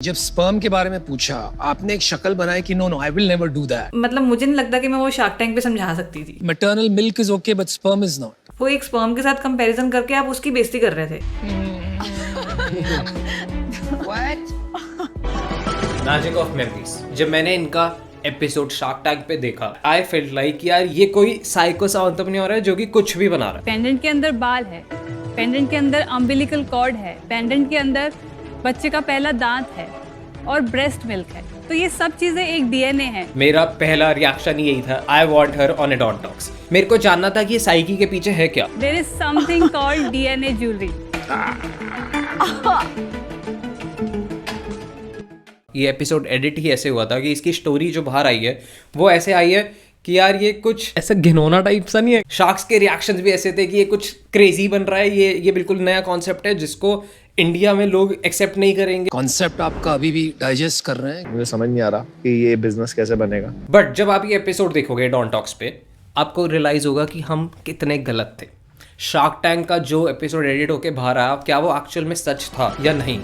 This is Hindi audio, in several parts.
जब स्पर्म के बारे में पूछा आपने एक शक्ल बनाई कि no no I will never do that. मतलब मुझे नहीं लगता कि मैं वो शार्क टैंक पे समझा सकती थी। Maternal milk is okay but sperm is not. वो एक स्पर्म के साथ कंपैरिजन करके आप उसकी बेइज्जती कर रहे थे। Magic of memories. जब मैंने इनका एपिसोड शार्क टैंक पे देखा, आई फेल्ट लाइक यार ये कोई साइको सा एंटरप्रेन्योर है जो कि कुछ भी बना रहा है। पेंडेंट के अंदर बाल है, पेंडेंट के अंदर अम्बिलिकल कॉर्ड है, पेंडेंट के अंदर बच्चे का पहला दांत है और ब्रेस्ट मिल्क है। तो ये सब चीजें एक डीएनए है। मेरा पहला रिएक्शन यही था, I want her on A don Talks. मेरे को जानना था कि ये साइकी के पीछे है क्या। There is something called DNA jewellery. ये एपिसोड एडिट ही ऐसे हुआ था कि इसकी स्टोरी जो बाहर आई है वो ऐसे आई है कि यार ये कुछ ऐसा घिनौना टाइप सा नहीं है। शार्क्स के रिएक्शंस भी ऐसे थे कि ये कुछ क्रेजी बन रहा है, ये बिल्कुल नया कॉन्सेप्ट है जिसको इंडिया में लोग एक्सेप्ट नहीं करेंगे। कॉन्सेप्ट आपका अभी भी डाइजेस्ट कर रहे हैं। मुझे समझ नहीं आ रहा कि ये बिजनेस कैसे बनेगा। बट जब आप ये एपिसोड देखोगे डॉन टॉक्स पे, आपको रियलाइज होगा कि हम कितने गलत थे। शार्क टैंक का जो एपिसोड एडिट होके बाहर आया, क्या वो एक्चुअल में सच था या नहीं,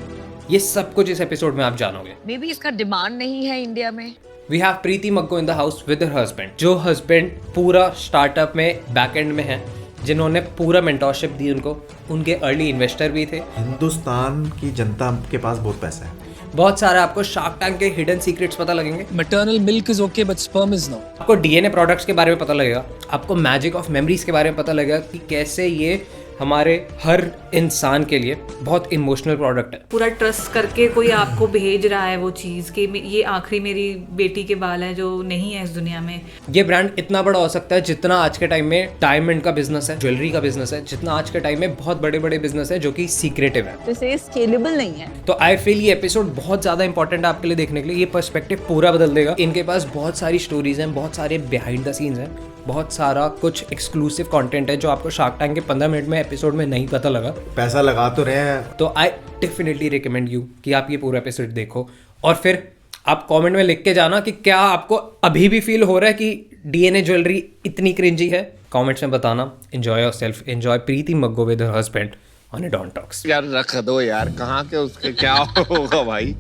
ये सब कुछ इस एपिसोड में आप जानोगे। मे बी इसका डिमांड नहीं है इंडिया में। We have Preeti Maggo in the house with her husband, जो हस्बैंड पूरा स्टार्टअप में बैक एंड में है, जिन्होंने पूरा मेंटरशिप दी उनको, उनके अर्ली इन्वेस्टर भी थे। हिंदुस्तान की जनता के पास बहुत पैसा है। बहुत सारे आपको शार्क टैंक के हिडन सीक्रेट्स पता लगेंगे। Maternal milk is okay but sperm is not. आपको डीएनए प्रोडक्ट्स के बारे में पता लगेगा, आपको मैजिक ऑफ मेमोरीज के बारे में पता लगेगा कि कैसे ये हमारे हर इंसान के लिए बहुत इमोशनल प्रोडक्ट है। पूरा ट्रस्ट करके कोई आपको भेज रहा है वो चीज़ कि ये आखिरी मेरी बेटी के बाल है जो नहीं है इस दुनिया में। ये ब्रांड इतना बड़ा हो सकता है जितना आज के टाइम में डायमंड का बिजनेस है, ज्वेलरी का बिजनेस है, जितना आज के टाइम में बहुत बड़े बड़े बिजनेस है जो कि सीक्रेटिव है। तो ये स्केलेबल नहीं है। तो आई फील ये एपिसोड बहुत ज्यादा इंपॉर्टेंट है आपके लिए देखने के लिए। ये पर्सपेक्टिव पूरा बदल देगा। इनके पास बहुत सारी स्टोरीज हैं, बहुत सारे बिहाइंड द सीन्स हैं, बहुत सारा कुछ एक्सक्लूसिव कंटेंट है जो आपको शार्क टैंक के 15 मिनट में एपिसोड में नहीं पता लगा। पैसा लगा तो रहे हैं। तो आई डेफिनेटली रिकमेंड यू कि आप ये पूरा एपिसोड देखो और फिर आप कमेंट में लिख के जाना कि क्या आपको अभी भी फील हो रहा है कि डीएनए ज्वेलरी इतनी क्रिंजी है। कमेंट्स में बताना। Enjoy yourself, enjoy Preeti Maggo with her husband on A don Talks. यार रख दो यार, कहाँ के उसके क्या होगा भाई।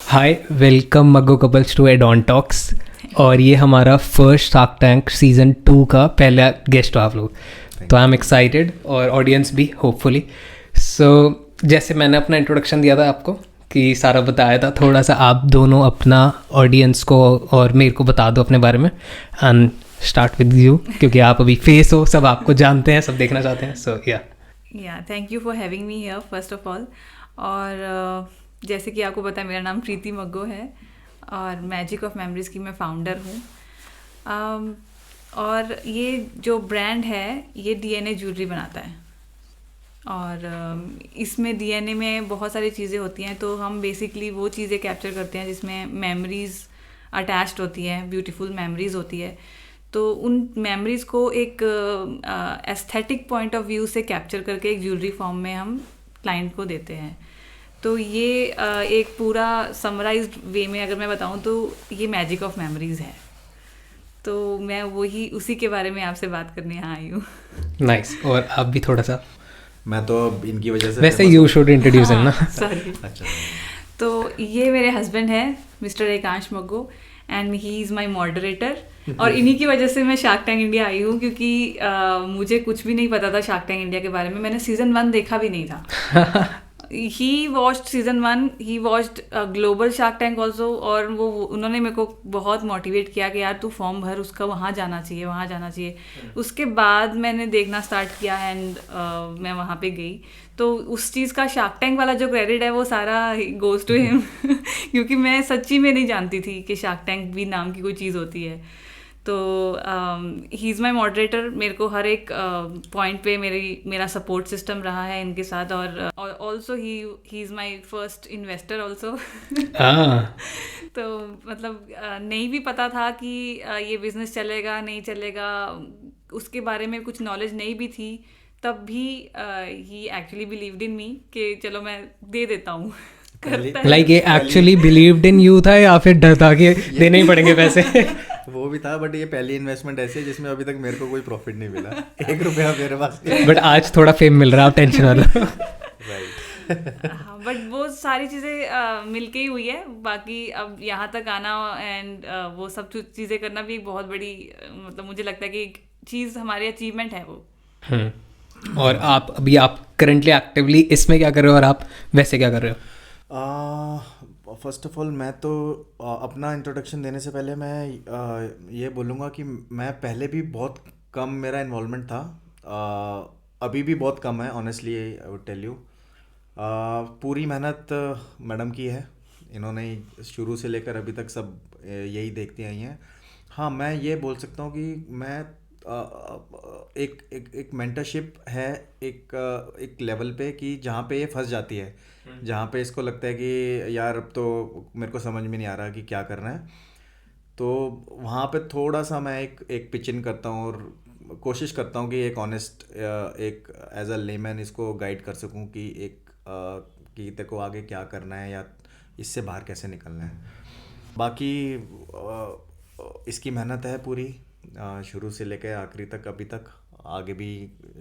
हाय, वेलकम मग्गो couples to a don talks. और ये हमारा फर्स्ट शार्क टैंक सीजन 2 का पहला गेस्ट हो आप लोग, तो आई एम एक्साइटेड और ऑडियंस भी होपफुली। सो जैसे मैंने अपना इंट्रोडक्शन दिया था आपको कि सारा बताया था, थोड़ा सा आप दोनों अपना ऑडियंस को और मेरे को बता दो अपने बारे में। एंड स्टार्ट विद यू, क्योंकि आप अभी फेस हो, सब आपको जानते हैं, सब देखना चाहते हैं। सो या thank you for having me here first of all. और जैसे कि आपको पता है मेरा नाम प्रीति मग्गो है और मैजिक ऑफ मेमोरीज की मैं फाउंडर हूँ। और ये जो ब्रांड है ये डीएनए ज्वेलरी बनाता है और इसमें डीएनए में बहुत सारी चीज़ें होती हैं। तो हम बेसिकली वो चीज़ें कैप्चर करते हैं जिसमें मेमोरीज़ अटैच्ड होती हैं, ब्यूटीफुल मेमोरीज़ होती है। तो उन मेमोरीज़ को एक एस्थेटिक पॉइंट ऑफ व्यू से कैप्चर करके एक ज्वेलरी फॉर्म में हम क्लाइंट को देते हैं। तो ये एक पूरा समराइज्ड वे में अगर मैं बताऊं तो ये मैजिक ऑफ मेमोरीज है। तो मैं वही उसी के बारे में आपसे बात करने यहाँ आई हूँ। नाइस। और आप भी थोड़ा सा। मैं तो इनकी वजह से वैसे यू शुड इंट्रोड्यूस हिम ना। सॉरी। अच्छा। तो ये मेरे हस्बैंड है mister Ekansh मग्गो and he is my moderator. और इन्हीं की वजह से मैं शार्क टैंक इंडिया आई हूँ क्योंकि मुझे कुछ भी नहीं पता था शार्क टैंक इंडिया के बारे में। मैंने सीज़न 1 देखा भी नहीं था। He watched season 1, he watched global Shark Tank also, और वो उन्होंने मेरे को बहुत मोटिवेट किया कि यार तू फॉर्म भर, उसका वहाँ जाना चाहिए, वहाँ जाना चाहिए। उसके बाद मैंने देखना स्टार्ट किया एंड मैं वहाँ पे गई। तो उस चीज़ का शार्क टैंक वाला जो क्रेडिट है वो सारा गोज टू हिम क्योंकि मैं सच्ची में नहीं जानती थी कि शार्क टैंक भी नाम की कोई चीज़ होती है। तो ही इज़ माई मॉडरेटर। मेरे को हर एक पॉइंट पे मेरा सपोर्ट सिस्टम रहा है इनके साथ। और also he is my first investor also. तो मतलब नहीं भी पता था कि ये बिज़नेस चलेगा नहीं चलेगा, उसके बारे में कुछ नॉलेज नहीं भी थी, तब भी ही एक्चुअली बिलीव्ड इन मी कि चलो मैं दे देता हूँ। लाइक ये एक्चुअली बिलीव्ड इन यू था या फिर डर था कि देने ही पड़ेंगे पैसे? वो भी था, बट ये पहली इन्वेस्टमेंट ऐसी है जिसमें अभी तक मेरे को कोई प्रॉफिट नहीं मिला। 1 रुपया मेरे पास। बट आज थोड़ा फेम मिल रहा है, आप टेंशन वाला। हाँ, बट वो सारी चीज़ें मिलके ही हुई है। बाकी अब यहाँ तक आना एंड वो सब चीज़ें करना भी एक बहुत बड़ी मतलब मुझे लगता है कि एक चीज़ हमारी अचीवमेंट है वो। और आप अभी आप करंटली एक्टिवली इसमें क्या कर रहे हो और आप वैसे क्या कर रहे हो? फर्स्ट ऑफ ऑल मैं तो अपना इंट्रोडक्शन देने से पहले मैं ये बोलूँगा कि मैं पहले भी बहुत कम मेरा इन्वॉल्वमेंट था, अभी भी बहुत कम है honestly, I would tell you. पूरी मेहनत मैडम की है, इन्होंने शुरू से लेकर अभी तक सब यही देखती आई हैं। हाँ, मैं ये बोल सकता हूँ कि मैं एक मेंटरशिप है एक लेवल पे कि जहाँ पे ये फंस जाती है, जहाँ पे इसको लगता है कि यार अब तो मेरे को समझ में नहीं आ रहा कि क्या करना है, तो वहाँ पे थोड़ा सा मैं एक पिच इन करता हूँ और कोशिश करता हूँ कि एक ऑनेस्ट एक एज अ लेमैन इसको गाइड कर सकूँ कि कि तेरे को आगे क्या करना है या इससे बाहर कैसे निकलना है। बाकी इसकी मेहनत है पूरी, शुरू से लेकर आखिरी तक, अभी तक आगे भी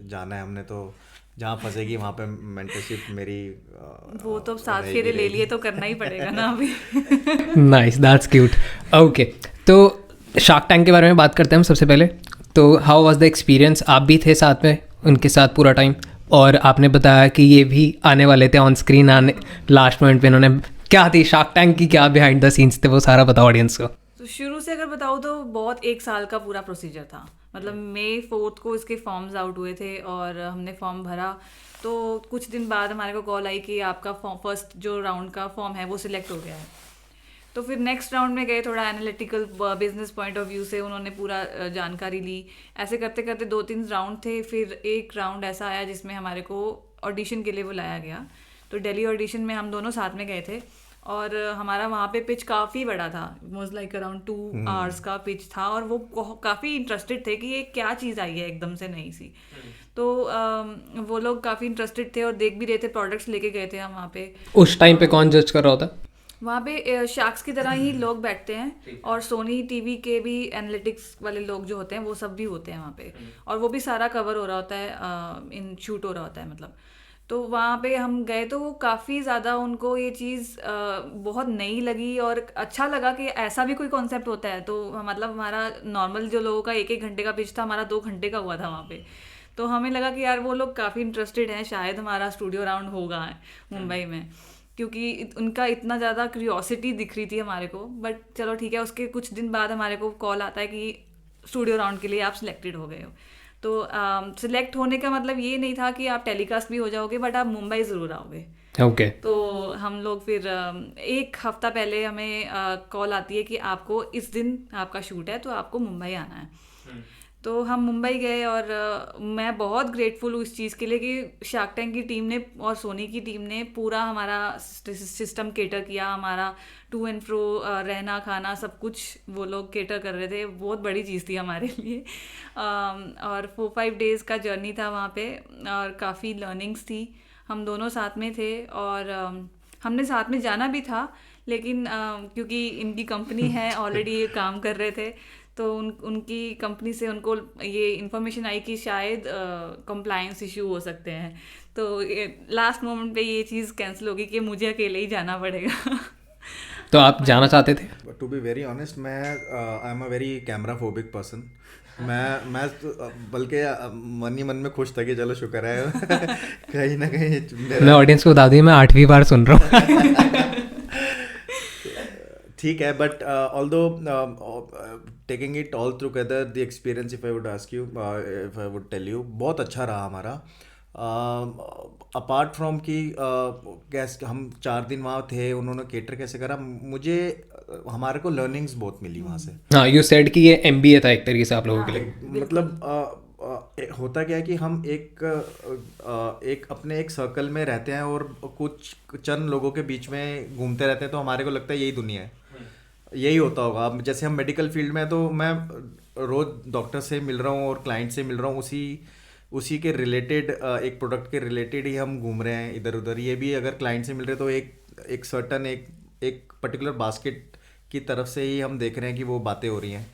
जाना है हमने, तो जहाँ फंसेगी वहाँ पे मेंटरशिप मेरी वो तो 7 फेरे ले लिए तो करना ही पड़ेगा ना अभी। Nice, that's cute. ओके, तो शार्क टैंक के बारे में बात करते हैं हम सबसे पहले। तो हाउ वाज द एक्सपीरियंस? आप भी थे साथ में उनके साथ पूरा टाइम, और आपने बताया कि ये भी आने वाले थे ऑन स्क्रीन, आने लास्ट मोमेंट पे इन्होंने क्या थी शार्क टैंक की, क्या बिहाइंड द सीन्स थे, वो सारा बताओ ऑडियंस को। तो शुरू से अगर बताऊँ तो बहुत 1 साल का पूरा प्रोसीजर था। मतलब मई 4 को इसके फॉर्म्स आउट हुए थे और हमने फॉर्म भरा, तो कुछ दिन बाद हमारे को कॉल आई कि आपका फर्स्ट जो राउंड का फॉर्म है वो सिलेक्ट हो गया है। तो फिर नेक्स्ट राउंड में गए, थोड़ा analytical business point of view से उन्होंने पूरा जानकारी ली। ऐसे करते करते 2-3 राउंड थे, फिर एक राउंड ऐसा आया जिसमें हमारे को ऑडिशन के लिए बुलाया गया। तो दिल्ली ऑडिशन में हम दोनों साथ में गए थे और हमारा वहाँ पे पिच काफ़ी बड़ा था, मोस्ट लाइक अराउंड 2 आवर्स का पिच था, और वो काफ़ी इंटरेस्टेड थे कि ये क्या चीज़ आई है एकदम से नई सी। तो वो लोग काफ़ी इंटरेस्टेड थे और देख भी रहे थे, प्रोडक्ट्स लेके गए थे हम वहाँ पे। उस टाइम पे कौन जज कर रहा होता? वहाँ पे शार्क्स की तरह ही लोग बैठते हैं और सोनी टीवी के भी एनालिटिक्स वाले लोग जो होते हैं वो सब भी होते हैं वहाँ पे, और वो भी सारा कवर हो रहा होता है, इन शूट हो रहा होता है मतलब। तो वहाँ पे हम गए तो वो काफ़ी ज़्यादा उनको ये चीज़ बहुत नई लगी और अच्छा लगा कि ऐसा भी कोई कॉन्सेप्ट होता है। तो मतलब हमारा नॉर्मल जो लोगों का 1-1 घंटे का पिच था, हमारा 2 घंटे का हुआ था वहाँ पे। तो हमें लगा कि यार वो लोग काफ़ी इंटरेस्टेड हैं, शायद हमारा स्टूडियो राउंड होगा मुंबई में, क्योंकि उनका इतना ज़्यादा क्यूरियोसिटी दिख रही थी हमारे को। बट चलो ठीक है, उसके कुछ दिन बाद हमारे को कॉल आता है कि स्टूडियो राउंड के लिए आप सिलेक्टेड हो गए हो। तो सिलेक्ट होने का मतलब ये नहीं था कि आप टेलीकास्ट भी हो जाओगे, बट आप मुंबई ज़रूर आओगे। ओके। तो हम लोग फिर 1 हफ्ता पहले हमें कॉल आती है कि आपको इस दिन आपका शूट है, तो आपको मुंबई आना है। तो हम मुंबई गए और मैं बहुत ग्रेटफुल हूँ इस चीज़ के लिए कि शार्क टैंक की टीम ने और सोनी की टीम ने पूरा हमारा सिस्टम केटर किया। हमारा टू एंड फ्रो रहना खाना सब कुछ वो लोग केटर कर रहे थे, बहुत बड़ी चीज़ थी हमारे लिए। और 4-5 डेज़ का जर्नी था वहाँ पे और काफ़ी लर्निंग्स थी। हम दोनों साथ में थे और हमने साथ में जाना भी था, लेकिन क्योंकि इनकी कंपनी है ऑलरेडी ये काम कर रहे थे, तो उनकी कंपनी से उनको ये इन्फॉर्मेशन आई कि शायद कंप्लायंस इशू हो सकते हैं। तो लास्ट मोमेंट पे ये चीज़ कैंसिल होगी कि मुझे अकेले ही जाना पड़ेगा। तो आप जाना चाहते थे? टू बी वेरी ऑनेस्ट, मैं I am a very camera phobic person. मैं बल्कि मन ही मन में खुश था कि चलो शुक्र है कहीं ना कहीं मैं ऑडियंस को बता दूँ, मैं 8वीं बार सुन रहा हूँ। ठीक है, but although taking it all together the experience, if I would ask you, if I would tell you, बहुत अच्छा रहा हमारा। अपार्ट फ्रॉम कि कैसे हम 4 दिन वहाँ थे, उन्होंने केटर कैसे करा, मुझे हमारे को लर्निंग्स बहुत मिली वहाँ से। हाँ, यू सेड कि ये MBA था एक तरीके से आप लोगों के लिए। मतलब होता क्या है कि हम एक अपने एक सर्कल में रहते हैं और कुछ चंद लोगों के बीच में घूमते रहते हैं, तो हमारे को लगता है यही दुनिया है, यही होता होगा। अब जैसे हम मेडिकल फील्ड में हैं, तो मैं रोज़ डॉक्टर से मिल रहा हूँ और क्लाइंट से मिल रहा हूँ, उसी के रिलेटेड एक प्रोडक्ट के रिलेटेड ही हम घूम रहे हैं इधर उधर। ये भी अगर क्लाइंट से मिल रहे हैं तो एक सर्टन एक पर्टिकुलर बास्केट की तरफ से ही हम देख रहे हैं कि वो बातें हो रही हैं।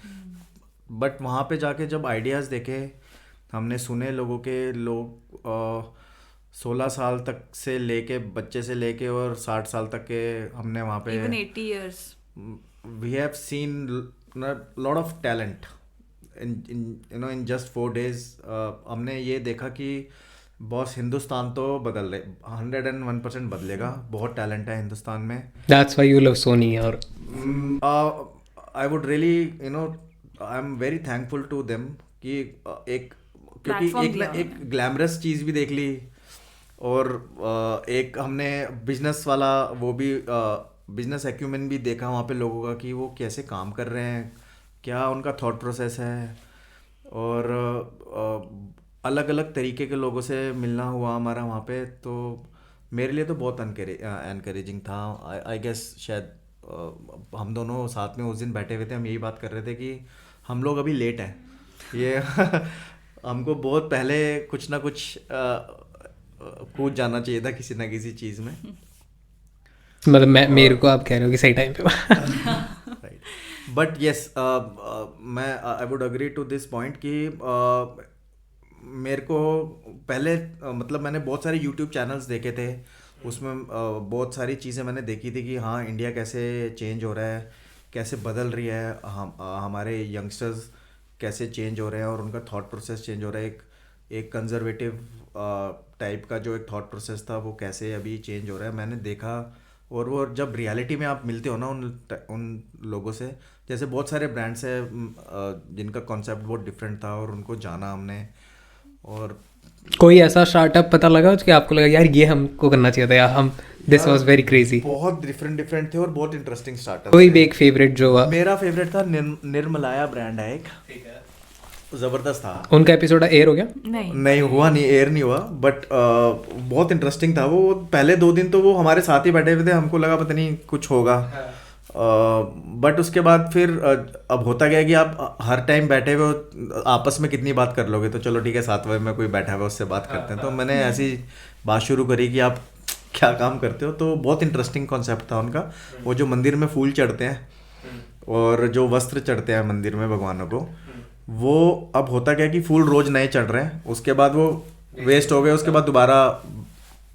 बट वहाँ पे जाके जब आइडियाज़ देखे, हमने सुने लोग 16 साल तक से लेके बच्चे से लेके और 60 साल तक के हमने वहाँ पे even 80 years. we have seen a lot of talent in just 4 days. हमने ये देखा कि बॉस हिंदुस्तान तो बदल रहे 101% बदलेगा. बहुत टैलेंट है हिंदुस्तान में. That's why you love Sony और I would really I'm very thankful to them कि एक क्योंकि Platform एक ना दिया एक ग्लैमरस चीज़ भी देख ली और एक हमने बिजनेस वाला वो भी बिजनेस एक्यूमेन भी देखा वहाँ पे लोगों का कि वो कैसे काम कर रहे हैं, क्या उनका थॉट प्रोसेस है. और अलग अलग तरीके के लोगों से मिलना हुआ हमारा वहाँ पे. तो मेरे लिए तो बहुत एनकरेजिंग था. आई गेस शायद हम दोनों साथ में उस दिन बैठे हुए थे, हम यही बात कर रहे थे कि हम लोग अभी लेट हैं. ये हमको बहुत पहले कुछ ना कुछ कूद जाना चाहिए था किसी ना किसी चीज़ में. मतलब मेरे को आप कह रहे हो कि सही टाइम पे. राइट. बट येस, मैं I would agree to this point कि मेरे को पहले मतलब मैंने बहुत सारे यूट्यूब चैनल्स देखे थे, उसमें बहुत सारी चीज़ें मैंने देखी थी कि हाँ इंडिया कैसे चेंज हो रहा है, कैसे बदल रही है, हमारे यंगस्टर्स कैसे चेंज हो रहे हैं और उनका थॉट प्रोसेस चेंज हो रहा है. एक कंजर्वेटिव टाइप का जो एक थॉट प्रोसेस था वो कैसे अभी चेंज हो रहा है मैंने देखा. और वो जब रियलिटी में आप मिलते हो ना उन लोगों से, जैसे बहुत सारे ब्रांड्स हैं जिनका कॉन्सेप्ट बहुत डिफरेंट था और उनको जाना हमने. और कोई ऐसा स्टार्टअप पता लगा कि आपको लगा यार ये हमको करना चाहिए था या हम दिस वाज वेरी क्रेजी? बहुत डिफरेंट थे और बहुत इंटरेस्टिंग स्टार्टअप. कोई भी एक फेवरेट जो हुआ? मेरा फेवरेट था निर्मलाया ब्रांड है एक, ज़बरदस्त था. उनका एपिसोड एयर हो गया? नहीं हुआ, नहीं एयर नहीं हुआ. बट बहुत इंटरेस्टिंग था वो. पहले 2 दिन तो वो हमारे साथ ही बैठे हुए थे, हमको लगा पता नहीं कुछ होगा. बट उसके बाद फिर अब होता गया कि आप हर टाइम बैठे हुए आपस में कितनी बात कर लोगे, तो चलो ठीक है 7 बजे में कोई बैठा हुआ उससे बात करते हैं. तो मैंने ऐसी बात शुरू करी कि आप क्या काम करते हो. तो बहुत इंटरेस्टिंग कॉन्सेप्ट था उनका. वो जो मंदिर में फूल चढ़ते हैं और जो वस्त्र चढ़ते हैं मंदिर में भगवानों को, वो अब होता क्या कि फूल रोज नए चढ़ रहे हैं, उसके बाद वो वेस्ट हो गए. उसके बाद दोबारा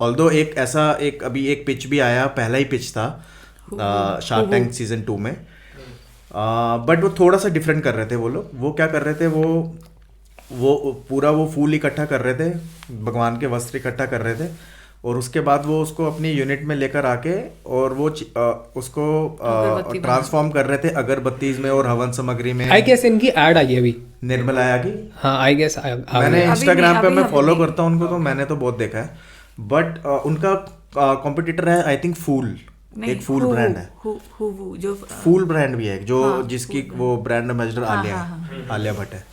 ऑल्दो एक ऐसा अभी एक पिच भी आया, पहला ही पिच था शार्क टैंक सीजन 2 में. बट वो थोड़ा सा डिफरेंट कर रहे थे वो लोग. वो क्या कर रहे थे, वो पूरा वो फूल इकट्ठा कर रहे थे, भगवान के वस्त्र इकट्ठा कर रहे थे और उसके बाद वो उसको अपनी यूनिट में लेकर आके और वो उसको ट्रांसफॉर्म कर रहे थे अगरबत्तीज में और हवन सामग्री में. आई गेस इनकी ऐड आई है अभी निर्मलाया की. हाँ आई गेस मैंने इंस्टाग्राम पे मैं फॉलो करता हूँ उनको, तो मैंने तो बहुत देखा है. बट उनका कॉम्पिटिटर है आई थिंक फूल, एक फूल ब्रांड है. जो फूल ब्रांड भी है जो जिसकी वो ब्रांड एम्बेसडर आलिया भट्ट है.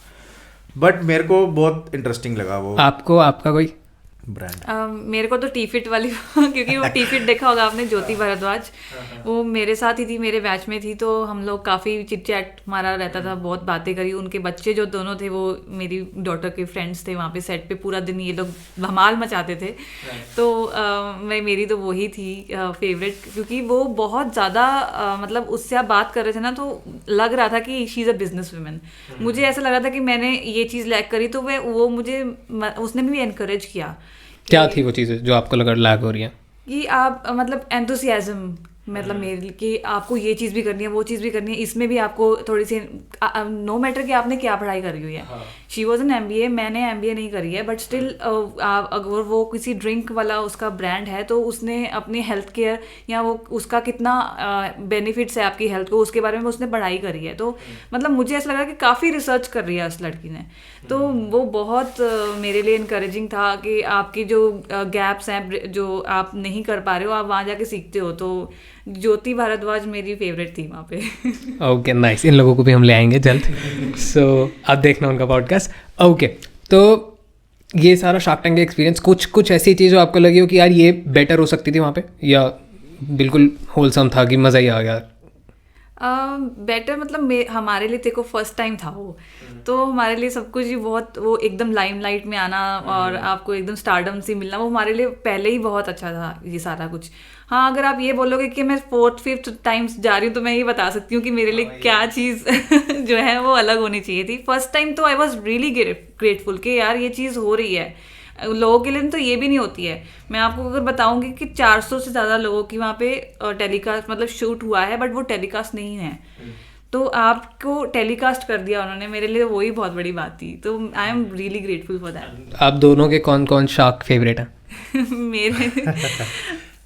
बट मेरे को बहुत इंटरेस्टिंग लगा वो. आपका कोई ब्रांड? मेरे को तो टी फिट वाली क्योंकि वो टी फिट देखा होगा आपने, ज्योति भारद्वाज, वो मेरे साथ ही थी, मेरे बैच में थी. तो हम लोग काफ़ी चिट चैट हमारा रहता था, बहुत बातें करी. उनके बच्चे जो दोनों थे वो मेरी डॉटर के फ्रेंड्स थे. वहाँ पे सेट पे पूरा दिन ये लोग धमाल मचाते थे. तो मेरी तो वही थी फेवरेट, क्योंकि वो बहुत ज़्यादा मतलब उससे आप बात कर रहे थे ना तो लग रहा था कि she is a business women. मुझे ऐसा लगा था कि मैंने ये चीज़ लैक करी तो वो मुझे उसने भी एनकरेज किया. क्या थी वो चीज़ें जो आपको लगा लैग हो रही हैं? कि आप मतलब एंथुसियाज्म, मतलब मेरे लिए कि आपको ये चीज़ भी करनी है, वो चीज़ भी करनी है, इसमें भी आपको थोड़ी सी नो मैटर कि आपने क्या पढ़ाई करी हुई है. शी वॉज एन MBA, मैंने MBA नहीं करी है. बट स्टिल अगर वो किसी ड्रिंक वाला उसका ब्रांड है तो उसने अपनी हेल्थ केयर या वो उसका कितना बेनिफिट्स है आपकी हेल्थ को, उसके बारे में उसने पढ़ाई करी है. तो मतलब मुझे ऐसा लगा कि काफ़ी रिसर्च कर रही है उस लड़की ने. तो वो बहुत मेरे लिए इनकरेजिंग था कि आपकी जो गैप्स हैं जो आप नहीं कर पा रहे हो, आप वहाँ जाके सीखते हो. तो ज्योति भारद्वाज मेरी फेवरेट थी वहाँ पे. ओके नाइस, इन लोगों को भी हम ले आएंगे जल्द. सो आप देखना उनका पॉडकास्ट. ओके, तो ये सारा शार्क टैंक का एक्सपीरियंस, कुछ ऐसी चीज़ जो आपको लगी हो कि यार ये बेटर हो सकती थी वहाँ पे, या बिल्कुल होलसम था कि मज़ा ही आ गया? बेटर मतलब हमारे लिए देखो फर्स्ट टाइम था वो, तो हमारे लिए सब कुछ ही बहुत वो एकदम लाइमलाइट में आना और आपको एकदम स्टारडम से मिलना, वो हमारे लिए पहले ही बहुत अच्छा था ये सारा कुछ. हाँ, अगर आप ये बोलोगे कि मैं 4th-5th टाइम्स जा रही हूँ तो मैं ये बता सकती हूँ कि मेरे लिए क्या चीज़ जो है वो अलग होनी चाहिए थी. फर्स्ट टाइम तो आई वॉज रियली ग्रेटफुल कि यार ये चीज़ हो रही है. लोगों के लिए तो ये भी नहीं होती है। मैं आपको अगर बताऊंगी कि 400 से ज़्यादा लोगों की वहाँ पे टेलीकास्ट मतलब शूट हुआ है, बट वो टेलीकास्ट नहीं है। तो आपको टेलीकास्ट कर दिया उन्होंने, मेरे लिए वही बहुत बड़ी बात थी। तो I am really grateful for that. आप दोनों के कौन कौन शार्क फेवरेट हैं?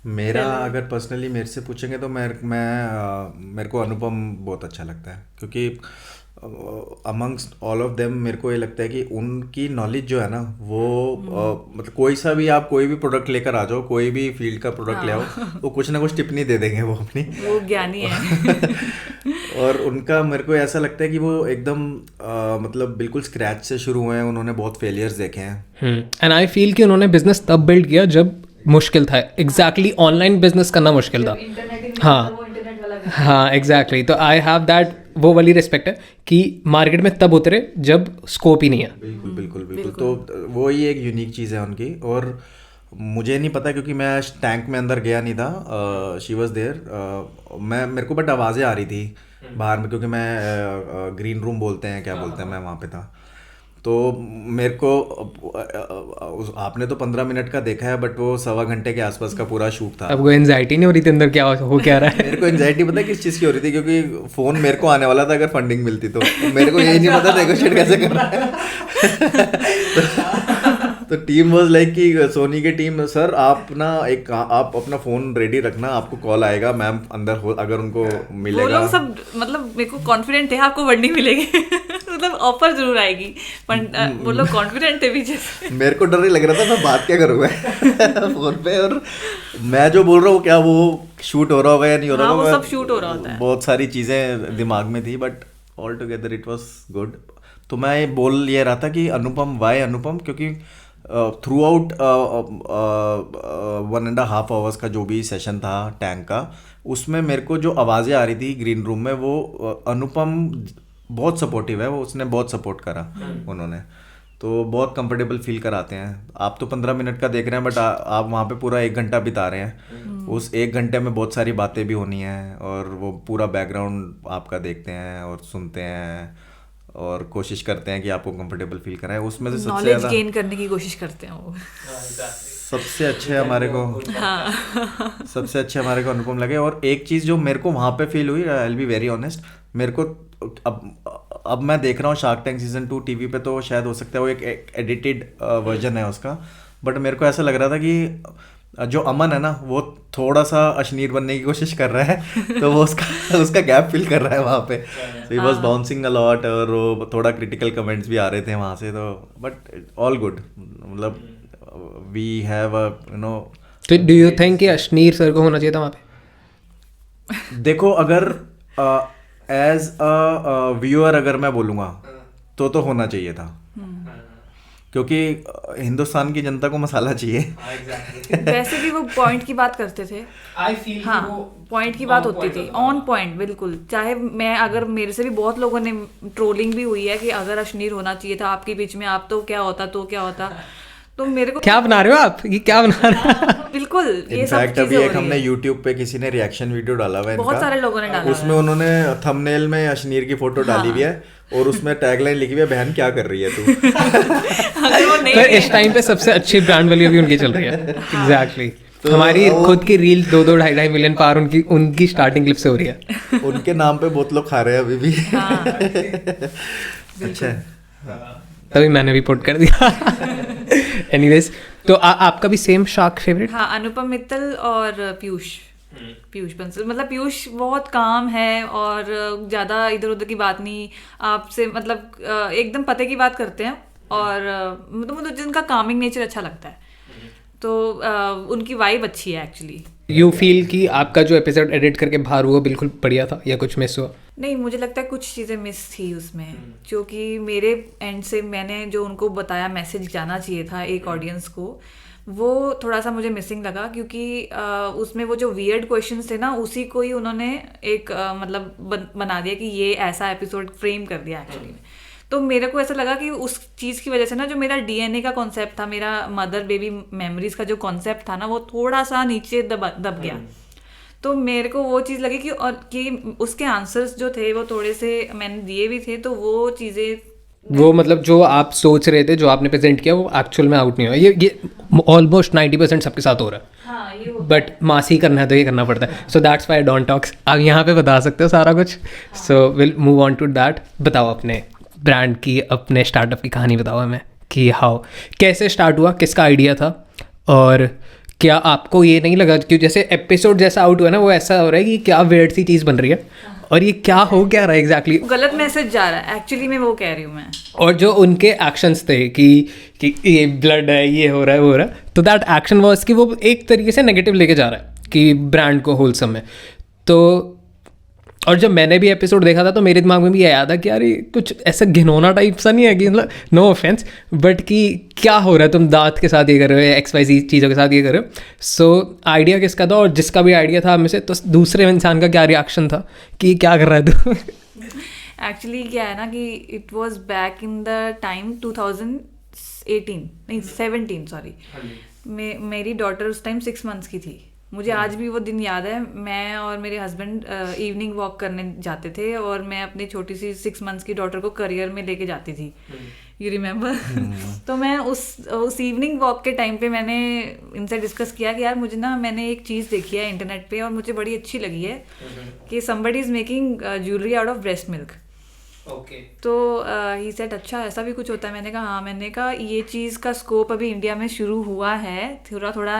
मेरा अगर पर्सनली मेरे से पूछेंगे तो मेरे को अनुपम बहुत अच्छा लगता है, क्योंकि अमंगस्ट ऑल ऑफ देम मेरे को ये लगता है कि उनकी नॉलेज जो है ना वो मतलब कोई भी प्रोडक्ट लेकर आ जाओ, कोई भी फील्ड का प्रोडक्ट ले आओ, वो कुछ ना कुछ टिप्पणी दे देंगे वो अपनी। वो ज्ञानी है। और उनका मेरे को ऐसा लगता है कि वो एकदम मतलब बिल्कुल स्क्रैच से शुरू हुए हैं, उन्होंने बहुत फेलियर्स देखे हैं। एंड आई फील कि उन्होंने बिजनेस तब बिल्ड किया जब मुश्किल था। एग्जैक्टली ऑनलाइन बिजनेस करना मुश्किल था। हाँ एग्जैक्टली। तो आई हैव दैट, वो वाली रिस्पेक्ट है कि मार्केट में तब उतरे जब स्कोप ही नहीं है। बिल्कुल। तो वो ही एक यूनिक चीज़ है उनकी। और मुझे नहीं पता क्योंकि मैं टैंक में अंदर गया नहीं था, शी वॉज देयर। मेरे को बट आवाज़ें आ रही थी बाहर में, क्योंकि मैं ग्रीन रूम बोलते हैं, क्या बोलते हैं, मैं वहाँ पे था। तो मेरे को आपने तो 15 मिनट का देखा है, बट वो 1.25 घंटे के आसपास का पूरा शूट था। अब कोई एंजाइटी नहीं हो रही थी अंदर, क्या हो क्या रहा है? मेरे को एंजाइटी पता है किस चीज़ की हो रही थी, क्योंकि फ़ोन मेरे को आने वाला था अगर फंडिंग मिलती तो। मेरे को यही नहीं पता नेगोशिएट कैसे करना है। तो टीम वाज लाइक कि सोनी की टीम, सर आप अपना फ़ोन रेडी रखना, आपको कॉल आएगा, मैम अंदर हो अगर उनको मिलेगा। वो लोग सब मतलब मेरे को कॉन्फिडेंट थे आपको फंडिंग मिलेगी। मतलब ऑफर जरूर आएगी, पर वो लोग कॉन्फिडेंट थे पीछे से। मेरे को डर नहीं लग रहा था मैं बात क्या करूँगा फोन पे, और मैं जो बोल रहा हूँ क्या वो शूट हो रहा होगा या नहीं हो रहा होगा। वो सब शूट हो रहा होता है। बहुत सारी चीज़ें दिमाग में थी, but all together it was good. तो मैं बोल ये रहा था कि अनुपम, वाई अनुपम, क्योंकि थ्रू आउट 1.5 आवर्स का जो भी सेशन था टैंक का, उसमें मेरे को जो आवाज़ें आ रही थी ग्रीन रूम में, वो अनुपम बहुत सपोर्टिव है, वो उसने बहुत सपोर्ट करा उन्होंने। तो बहुत कंफर्टेबल फील कराते हैं। आप तो 15 मिनट का देख रहे हैं, बट आप वहाँ पे पूरा 1 घंटा बिता रहे हैं। उस 1 घंटे में बहुत सारी बातें भी होनी हैं, और वो पूरा बैकग्राउंड आपका देखते हैं और सुनते हैं और कोशिश करते हैं कि आपको कंफर्टेबल फील कराएं। उसमें से सबसे नॉलेज ज़्यादा गेन करने की कोशिश करते हैं वो। सबसे अच्छे हमारे को सबसे अच्छे हमारे को अनुपम लगे। और एक चीज़ जो मेरे को वहाँ पे फील हुई, I will be very honest, मेरे को अब मैं देख रहा हूँ शार्क टैंक सीजन 2 टीवी पे, तो शायद हो सकता है वो एक एडिटेड वर्जन है उसका, बट मेरे को ऐसा लग रहा था कि जो अमन है ना वो थोड़ा सा अश्नीर बनने की कोशिश कर रहा है, तो वो उसका गैप फिल कर रहा है वहाँ पे। He was bouncing a lot, और वो थोड़ा क्रिटिकल कमेंट्स भी आ रहे थे वहाँ से। तो बट ऑल गुड, मतलब we have a you know. तो डू यू थिंक कि अश्नीर सर को होना चाहिए था वहाँ पे? देखो अगर एज अ व्यूअर अगर मैं बोलूँगा तो होना चाहिए था, क्योंकि हिंदुस्तान की जनता को मसाला चाहिए। वैसे भी वो पॉइंट की बात करते थे। हाँ, पॉइंट की बात होती थी, ऑन पॉइंट बिल्कुल। चाहे मैं, अगर मेरे से भी बहुत लोगों ने ट्रोलिंग भी हुई है कि अगर अश्नीर होना चाहिए था आपके बीच में, आप तो क्या होता। तो मेरे को क्या बना रहे हो आप, ये क्या बना रहे हो? बिल्कुल ये सब इनफैक्ट अभी चीजें हो एक रही हमने है। यूट्यूब पे किसी ने रिएक्शन वीडियो डाला हुआ है बहुत सारे लोगों ने डाला उसमें उन्होंने थंबनेल में अश्नीर की फोटो डाली हुई है, और उसमें टैगलाइन लिखी हुई है, बहन क्या कर रही है तू। पर इस टाइम पे सबसे अच्छी ब्रांड वैल्यू भी उनकी चल रही है। एग्जैक्टली। हमारी खुद की रील 2-2 2.5 मिलियन पार उनकी स्टार्टिंग क्लिप से हो रही है। उनके नाम पे बहुत लोग खा रहे हैं अभी भी। अच्छा है, तभी मैंने भी पुट कर दिया। एनीवेज, तो आपका भी सेम शार्क फेवरेट? हाँ, अनुपम मित्तल और पीयूष बंसल। मतलब पीयूष बहुत काम है और ज़्यादा इधर उधर की बात नहीं, आपसे मतलब एकदम पते की बात करते हैं, और मतलब मुझे जिनका कामिंग नेचर अच्छा लगता है, तो उनकी वाइब अच्छी है एक्चुअली। यू फील कि आपका जो एपिसोड एडिट करके बाहर हुआ बिल्कुल बढ़िया था, या कुछ मिस हुआ? नहीं, मुझे लगता है कुछ चीज़ें मिस थी उसमें, क्योंकि मेरे एंड से मैंने जो उनको बताया मैसेज जाना चाहिए था एक ऑडियंस को, वो थोड़ा सा मुझे मिसिंग लगा। क्योंकि उसमें वो जो वियर्ड क्वेश्चंस थे ना, उसी को ही उन्होंने एक मतलब बना दिया कि ये ऐसा एपिसोड फ्रेम कर दिया एक्चुअली में। तो मेरे को ऐसा लगा कि उस चीज़ की वजह से ना, जो मेरा डीएनए का कॉन्सेप्ट था, मेरा मदर बेबी मेमोरीज का जो कॉन्सेप्ट था ना, वो थोड़ा सा नीचे दब गया। तो मेरे को वो चीज़ लगी कि उसके आंसर्स जो थे वो थोड़े से मैंने दिए भी थे, तो वो चीज़ें वो मतलब जो आप सोच रहे थे, जो आपने प्रेजेंट किया, वो एक्चुअल में आउट नहीं हुआ। ये ऑलमोस्ट 90% सबके साथ हो रहा है। हाँ ये बट मासी करना है तो ये करना पड़ता है। So that's why don't talks. आप यहाँ पे बता सकते हो सारा कुछ। So will move on to that. बताओ अपने ब्रांड की, अपने स्टार्टअप की कहानी बताओ हमें कि हाउ, कैसे स्टार्ट हुआ, किसका आइडिया था, और क्या आपको ये नहीं लगा कि जैसे एपिसोड जैसा आउट हुआ ना, वो ऐसा हो रहा है कि क्या वेird सी चीज़ बन रही है और ये क्या हो क्या रहा है एग्जैक्टली गलत मैसेज जा रहा है एक्चुअली, मैं वो कह रही हूँ मैं। और जो उनके एक्शंस थे कि ये ब्लड है, ये हो रहा है, वो हो रहा है, तो दैट एक्शन वाज कि वो एक तरीके से नेगेटिव लेके जा रहा है कि ब्रांड को होलसम में। तो और जब मैंने भी एपिसोड देखा था तो मेरे दिमाग में भी ये आया था कि यार ये कुछ ऐसा घिनौना टाइप सा नहीं है कि मतलब नो ऑफेंस, बट कि क्या हो रहा है, तुम दांत के साथ ये कर रहे हो, XYZ चीज़ों के साथ ये कर रहे हो। सो आइडिया किसका था, और जिसका भी आइडिया था में से, तो दूसरे इंसान का क्या रिएक्शन था कि क्या कर रहा है तू? एक्चुअली क्या है ना कि it was back in the time 2018 नहीं 17 सॉरी। मेरी डॉटर उस टाइम 6 मंथ्स की थी। मुझे आज भी वो दिन याद है। मैं और मेरे हस्बैंड इवनिंग वॉक करने जाते थे और मैं अपनी छोटी सी 6 मंथ्स की डॉटर को करियर में लेके जाती थी। You remember? तो मैं उस इवनिंग वॉक के टाइम पे मैंने इनसे डिस्कस किया कि यार मुझे ना, मैंने एक चीज़ देखी है इंटरनेट पे और मुझे बड़ी अच्छी लगी है कि somebody is making jewellery out of breast milk. Okay. तो ही सेड अच्छा ऐसा भी कुछ होता है। मैंने कहा हाँ। मैंने कहा ये चीज़ का स्कोप अभी इंडिया में शुरू हुआ है, थोड़ा थोड़ा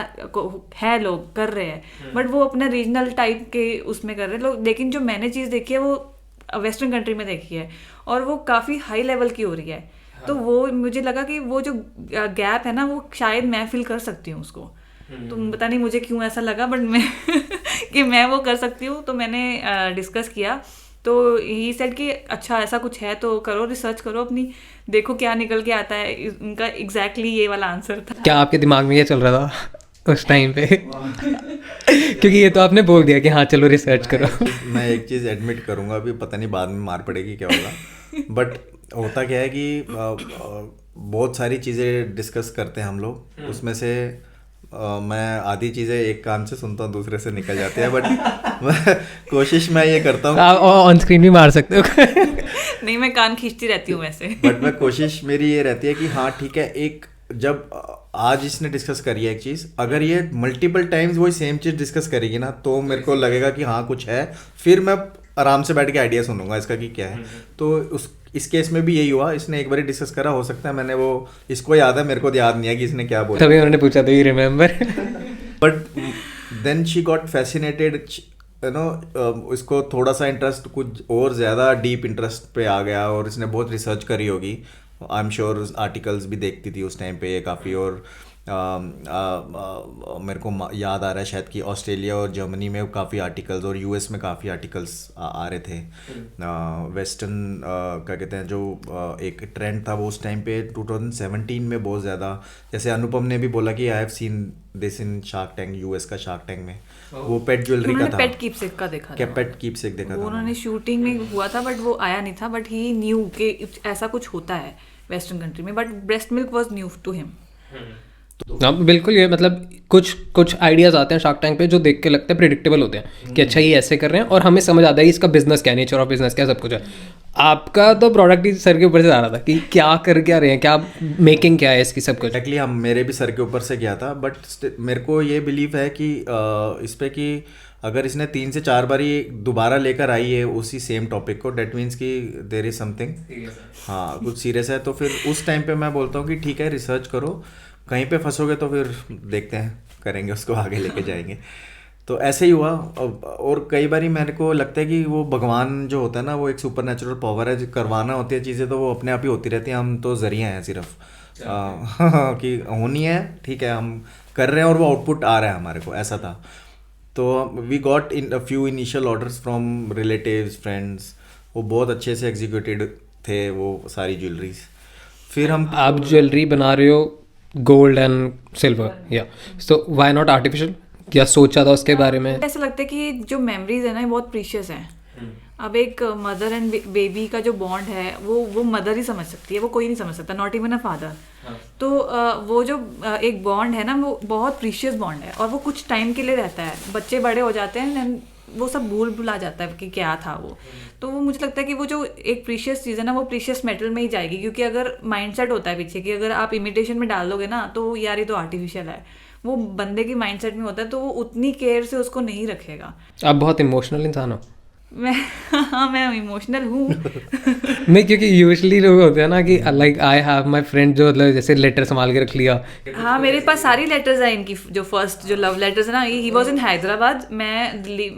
है, लोग कर रहे हैं, बट वो अपने रीजनल टाइप के उसमें कर रहे हैं लोग। लेकिन जो मैंने चीज़ देखी है वो वेस्टर्न कंट्री में देखी है और वो काफ़ी हाई लेवल की हो रही है। तो वो मुझे लगा कि वो जो गैप है ना, वो शायद मैं फिल कर सकती हूँ उसको। तो पता नहीं मुझे क्यों ऐसा लगा, बट मैं कि मैं वो कर सकती हूँ। तो मैंने डिस्कस किया तो ही सेड कि अच्छा ऐसा कुछ है तो करो, रिसर्च करो अपनी, देखो क्या निकल के आता है। उनका एग्जैक्टली ये वाला आंसर था। क्या आपके दिमाग में ये चल रहा था उस टाइम पे? क्योंकि ये तो आपने बोल दिया कि हाँ चलो रिसर्च करो। मैं एक चीज़ एडमिट करूँगा, अभी पता नहीं बाद में मार पड़ेगी क्या होगा, बट होता क्या है कि बहुत सारी चीज़ें डिस्कस करते हैं हम लोग। उसमें से मैं आधी चीज़ें एक कान से सुनता हूँ, दूसरे से निकल जाती है, बट कोशिश मैं ये करता हूँ। आप ऑन स्क्रीन भी मार सकते हो। नहीं, मैं कान खींचती रहती हूँ वैसे। बट मैं कोशिश मेरी ये रहती है कि हाँ ठीक है, एक जब आज इसने डिस्कस करी है एक चीज़, अगर ये मल्टीपल टाइम्स वही सेम चीज़ डिस्कस करेगी ना, तो मेरे को लगेगा कि हाँ कुछ है, फिर मैं आराम से बैठ के आइडिया सुनूंगा इसका कि क्या है। तो इस केस में भी यही हुआ, इसने एक बार डिस्कस करा, हो सकता है मैंने वो, इसको याद है, मेरे को याद नहीं है कि इसने क्या बोला, तभी उन्होंने पूछा तो you remember. But then she got fascinated, you know, इसको थोड़ा सा इंटरेस्ट कुछ और ज़्यादा डीप इंटरेस्ट पे आ गया और इसने बहुत रिसर्च करी होगी। आई एम श्योर आर्टिकल्स भी देखती थी उस टाइम पे ये काफ़ी, और मेरे को याद आ रहा है शायद कि ऑस्ट्रेलिया और जर्मनी में काफ़ी आर्टिकल्स और यूएस में काफ़ी आर्टिकल्स आ रहे थे। वेस्टर्न क्या कहते हैं, जो एक ट्रेंड था वो उस टाइम पे 2017 में बहुत ज़्यादा, जैसे अनुपम ने भी बोला कि I have seen this in shark tank, US का शार्क टैंक में वो पेट ज्वेलरी का था। पेट कीपसेक का देखा क्या था, पेट कीपसेक देखा था उन्होंने शूटिंग में हुआ था, बट वो आया नहीं था, बट ही न्यू कि ऐसा कुछ होता है वेस्टर्न कंट्री में, but breast milk was new to him. हाँ बिल्कुल, ये मतलब कुछ आइडियाज़ आते हैं शार्क टैंक पे जो देख के लगता है प्रिडिक्टेबल होते हैं कि अच्छा ये ऐसे कर रहे हैं, और हमें समझ आता है इसका बिजनेस क्या, नेचर ऑफ बिजनेस क्या, सब कुछ है। आपका तो प्रोडक्ट ही सर के ऊपर से आ रहा था कि क्या कर क्या रहे हैं, क्या मेकिंग क्या है इसकी, सब कुछ। एक्चुअली हम मेरे भी सर के ऊपर से गया था, बट मेरे को ये बिलीव है कि इस पे कि अगर इसने 3 से 4 बार ये दोबारा लेकर आई है उसी सेम टॉपिक को, डेट मीन्स कि देयर इज समथिंग, हाँ कुछ सीरियस है। तो फिर उस टाइम पे मैं बोलता हूँ कि ठीक है रिसर्च करो, कहीं पे फंसोगे तो फिर देखते हैं, करेंगे उसको आगे लेके जाएंगे। तो ऐसे ही हुआ। और कई बार मेरे को लगता है कि वो भगवान जो होता है ना, वो एक सुपर नेचुरल पावर है, जो करवाना होती है चीज़ें तो वो अपने आप ही होती रहती हैं, हम तो जरिए हैं सिर्फ कि होनी है, ठीक है हम कर रहे हैं और वो आउटपुट आ रहा है हमारे को, ऐसा था। तो we got in a few initial orders from relatives, friends, वो बहुत अच्छे से एग्जीक्यूटेड थे वो सारी ज्वेलरीज। फिर हम, आप ज्वेलरी बना रहे हो गोल्ड एंड सिल्वर, या सो व्हाई नॉट आर्टिफिशियल, क्या सोचा था उसके बारे में? ऐसा लगता है कि जो मेमोरीज है ना बहुत प्रीशियस है। अब एक मदर एंड बेबी का जो बॉन्ड है वो मदर ही समझ सकती है, वो कोई नहीं समझ सकता, नॉट इवन अ फादर। तो वो जो एक बॉन्ड है ना, वो बहुत प्रीशियस बॉन्ड है और वो कुछ टाइम के लिए रहता है। बच्चे बड़े हो जाते हैं एंड वो सब भुला जाता है कि क्या था वो। तो वो मुझे लगता है कि वो जो एक प्रीशियस चीज़ है ना, वो प्रीशियस मेटल में ही जाएगी, क्योंकि अगर माइंडसेट होता है पीछे कि अगर आप इमिटेशन में डाल दोगे ना तो यार ये तो आर्टिफिशियल है, वो बंदे की माइंडसेट में होता है, तो वो उतनी केयर से उसको नहीं रखेगा। आप बहुत इमोशनल इंसान हो। मैं इमोशनल हूँ। नहीं, क्योंकि यूजुअली लोग होते हैं ना कि like I have my friend जो मतलब जैसे लेटर संभाल के रख लिया। हाँ, मेरे पास सारी लेटर्स हैं इनकी, जो फर्स्ट जो लव लेटर्स है ना, ही वॉज इन हैदराबाद, मैं दिल्ली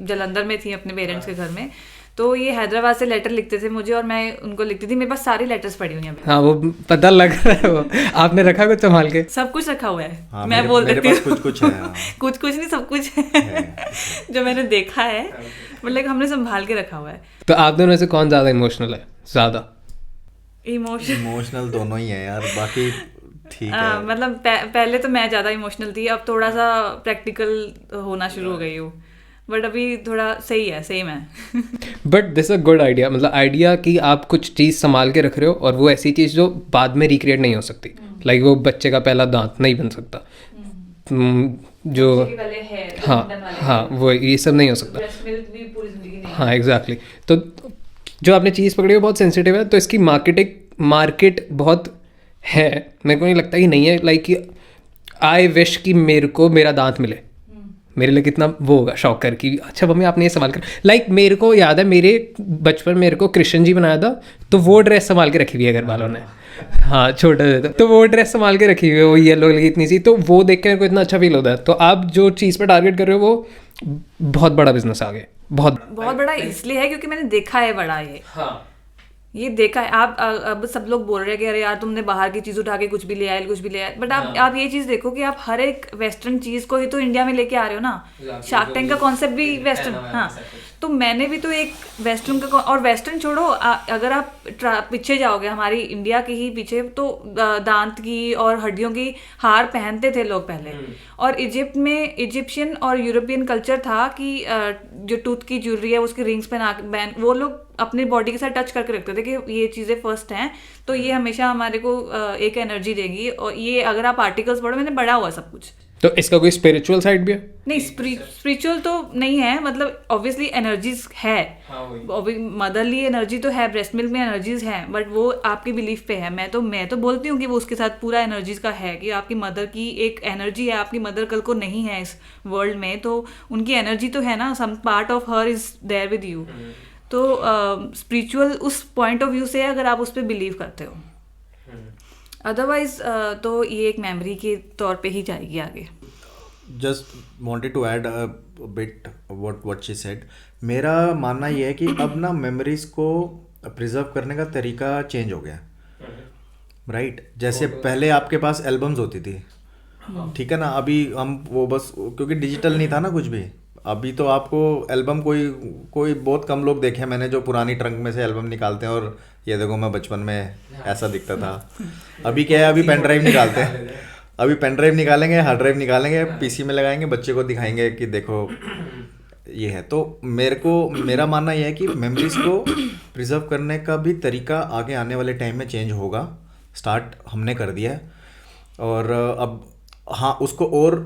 जलंधर में थी अपने पेरेंट्स के घर में, तो ये हैदराबाद से लेटर लिखते थे मुझे और मैं उनको लिखती थी। मेरे पास सारी लेटर्स पड़ी हुई हैं अभी। हाँ, वो पता लग रहा है। वो आपने रखा कुछ संभाल के? सब कुछ रखा हुआ है। हाँ, मैं बोल देती हूँ कुछ कुछ है। हाँ। कुछ नहीं, सब कुछ है जो मैंने देखा है, मतलब हमने संभाल के रखा हुआ है। तो आप दोनों में से कौन ज़्यादा इमोशनल है? ज़्यादा इमोशनल दोनों ही है यार, बाकी ठीक है। मतलब पहले तो मैं ज़्यादा इमोशनल थी, अब थोड़ा सा प्रैक्टिकल होना शुरू हो गई हूँ, बट अभी थोड़ा सही है, सेम है। But this a good idea, मतलब आइडिया कि आप कुछ चीज़ संभाल के रख रहे हो और वो ऐसी चीज़ जो बाद में रिक्रिएट नहीं हो सकती। लाइक वो बच्चे का पहला दांत नहीं बन सकता, जो हाँ वो ये सब नहीं हो सकता। हाँ एग्जैक्टली। तो जो आपने चीज़ पकड़ी है बहुत सेंसिटिव है, तो इसकी मार्केट बहुत है। मेरे को नहीं लगता कि नहीं है। लाइक आई विश कि मेरे को मेरा दांत मिले, मेरे लिए कितना वो होगा शौक कर कि अच्छा मम्मी आपने ये संभाल कर। लाइक मेरे को याद है मेरे बचपन मेरे को कृष्ण जी बनाया था, तो वो ड्रेस संभाल के रखी हुई है घर वालों ने। हाँ छोटा था तो वो ड्रेस संभाल के रखी हुई है, वो येलो कलर की इतनी सी, तो वो देख के मेरे को इतना अच्छा फील होता है। तो आप जो चीज़ पर टारगेट कर रहे हो वो बहुत बड़ा बिजनेस आगे, बहुत बड़ा इसलिए है क्योंकि मैंने देखा है बड़ा ये देखा है। आप अब सब लोग बोल रहे हैं कि अरे यार तुमने बाहर की चीज़ उठा के कुछ भी ले आए, बट आप ये चीज़ देखो कि आप हर एक वेस्टर्न चीज़ को ही तो इंडिया में लेके आ रहे हो ना। शार्क टैंक का कॉन्सेप्ट भी वेस्टर्न, हाँ, तो मैंने भी तो एक वेस्टर्न का, और वेस्टर्न छोड़ो, अगर आप पीछे जाओगे हमारी इंडिया के ही पीछे, तो दांत की और हड्डियों की हार पहनते थे लोग पहले। और इजिप्ट में इजिप्शियन और यूरोपियन कल्चर था कि जो टूथ की ज्वेलरी है उसकी रिंग्स पहन वो लोग अपनी बॉडी के साथ टच करके रखते थे कि ये चीज़ें फर्स्ट हैं, तो ये हमेशा हमारे को एक एनर्जी देंगी। और ये अगर आप आर्टिकल्स पढ़ो, मैंने पढ़ा हुआ सब कुछ। तो इसका कोई स्पिरिचुअल साइड भी है? नहीं, स्पिरिचुअल तो नहीं है, मतलब ऑब्वियसली एनर्जीज है, मदरली एनर्जी तो है, ब्रेस्ट मिल्क में एनर्जीज है, बट वो आपकी बिलीफ पे है। मैं तो बोलती हूँ कि वो उसके साथ पूरा एनर्जीज का है कि आपकी मदर की एक एनर्जी है। आपकी मदर कल को नहीं है इस वर्ल्ड में, तो उनकी एनर्जी तो है ना, some part of her is there with you. तो स्पिरिचुअल उस पॉइंट ऑफ व्यू से अगर आप उस पर बिलीव करते हो, अदरवाइज तो ये एक मेमोरी के तौर पे ही जाएगी आगे। Just wanted to add a bit what she said. मेरा मानना ये है कि अब ना मेमोरीज को प्रिजर्व करने का तरीका चेंज हो गया, राइट? जैसे पहले आपके पास एल्बम्स होती थी, ठीक है ना, अभी हम वो बस क्योंकि डिजिटल नहीं था ना कुछ भी, अभी तो आपको एल्बम कोई बहुत कम लोग देखे मैंने जो पुरानी ट्रंक में से एल्बम निकालते हैं और ये देखो मैं बचपन में ऐसा दिखता था। अभी क्या है, अभी पेन ड्राइव निकालते हैं, अभी पेन ड्राइव निकालेंगे, हार्ड ड्राइव निकालेंगे, पीसी में लगाएंगे, बच्चे को दिखाएंगे कि देखो ये है। तो मेरा मानना यह है कि मेमोरीज को प्रिजर्व करने का भी तरीका आगे आने वाले टाइम में चेंज होगा। स्टार्ट हमने कर दिया है, और अब हाँ उसको और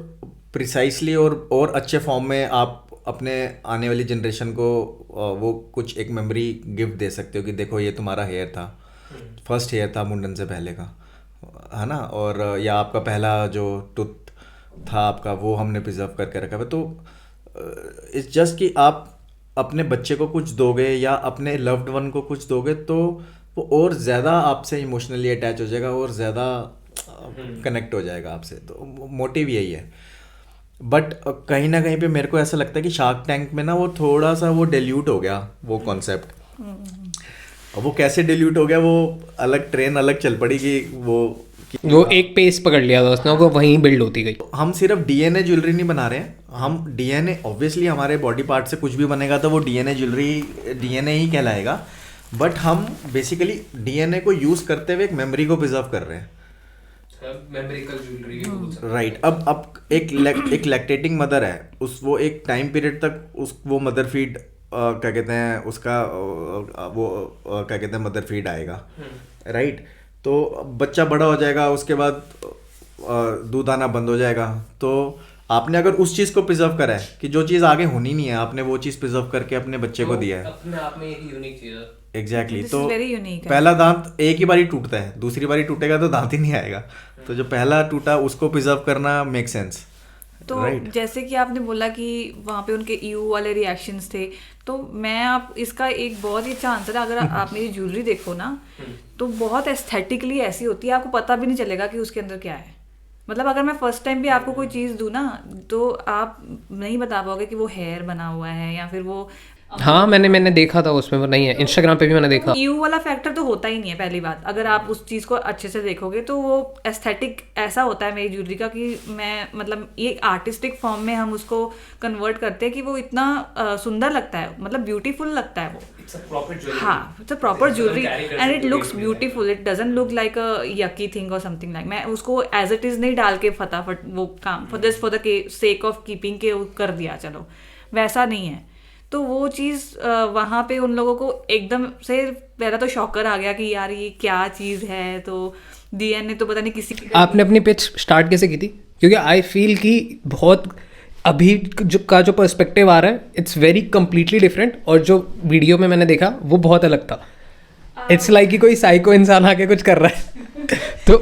प्रिसाइसली और अच्छे फॉर्म में आप अपने आने वाली जनरेशन को वो कुछ एक मेमोरी गिफ्ट दे सकते हो कि देखो ये तुम्हारा हेयर था, फर्स्ट हेयर था मुंडन से पहले का, है ना, और या आपका पहला जो टूथ था आपका वो हमने प्रिजर्व करके रखा है। तो इट्स जस्ट कि आप अपने बच्चे को कुछ दोगे या अपने लव्ड वन को कुछ दोगे तो वो और ज़्यादा आपसे इमोशनली अटैच हो जाएगा और ज़्यादा कनेक्ट हो जाएगा आपसे। तो मोटिव यही है। बट कहीं ना कहीं पे मेरे को ऐसा लगता है कि शार्क टैंक में ना वो थोड़ा सा वो डिल्यूट हो गया वो कॉन्सेप्ट। अब वो कैसे डिल्यूट हो गया, वो अलग ट्रेन अलग चल पड़ी कि वो एक पेस पकड़ लिया था उसने, वो वहीं बिल्ड होती गई। हम सिर्फ डीएनए ज्वेलरी नहीं बना रहे हैं, हम डीएनए ऑब्वियसली हमारे बॉडी पार्ट से कुछ भी बनेगा तो वो डीएनए ज्वेलरी डीएनए ही कहलाएगा, बट हम बेसिकली डीएनए को यूज करते हुए एक मेमोरी को प्रिजर्व कर रहे हैं। राइट। अब एक लैक्टेटिंग मदर है, वो एक टाइम पीरियड तक वो मदर फीड क्या कहते हैं उसका वो क्या कहते हैं मदर फीड आएगा, राइट। तो बच्चा बड़ा हो जाएगा, उसके बाद दूध आना बंद हो जाएगा। तो आपने अगर उस चीज़ को प्रिजर्व करा है कि जो चीज़ आगे होनी नहीं है, आपने वो चीज़ प्रिजर्व करके अपने बच्चे को दिया है। अपने आप में एक यूनिक चीज़ है। एग्जैक्टली This तो is very unique है। पहला दांत एक ही बारी टूटता है, दूसरी बारी टूटेगा तो दांत ही नहीं आएगा। तो जो पहला टूटा उसको प्रिजर्व करना मेक सेंस। तो जैसे कि आपने बोला कि वहाँ पे उनके ईयू वाले रिएक्शंस थे, तो मैं आप इसका एक बहुत ही अच्छा आंसर है। अगर आप मेरी ज्वेलरी देखो ना, तो बहुत एस्थेटिकली ऐसी होती है, आपको पता भी नहीं चलेगा कि उसके अंदर क्या है। मतलब अगर मैं फर्स्ट टाइम भी आपको कोई चीज़ दूँ ना, तो आप नहीं बता पाओगे कि वो हेयर बना हुआ है या फिर वो हाँ, मैंने देखा था उसमें, वो नहीं है, इंस्टाग्राम पे भी मैंने देखा। ईयू वाला फैक्टर तो होता ही नहीं है। पहली बात, अगर आप उस चीज़ को अच्छे से देखोगे तो वो एस्थेटिक ऐसा होता है मेरी ज्वेलरी का कि मैं मतलब ये आर्टिस्टिक फॉर्म में हम उसको कन्वर्ट करते हैं कि वो इतना सुंदर लगता है, मतलब ब्यूटीफुल लगता है वो। हाँ, it's a proper jewellery and it looks beautiful. It doesn't look like a yucky thing और समथिंग लाइक। मैं उसको एज इट इज़ नहीं डाल के फटाफट वो काम for the sake of keeping के कर दिया, चलो वैसा नहीं है। तो वो चीज़ वहाँ पे उन लोगों को एकदम से पहला तो शॉकर आ गया कि यार ये क्या चीज़ है। तो डीएनए तो पता नहीं किसी की। आपने अपनी पिच स्टार्ट कैसे की थी? क्योंकि आई फील कि बहुत अभी जो पर्सपेक्टिव आ रहा है, इट्स वेरी कम्प्लीटली डिफरेंट, और जो वीडियो में मैंने देखा वो बहुत अलग था। इट्स लाइक कि कोई साइको इंसान आके कुछ कर रहा है। तो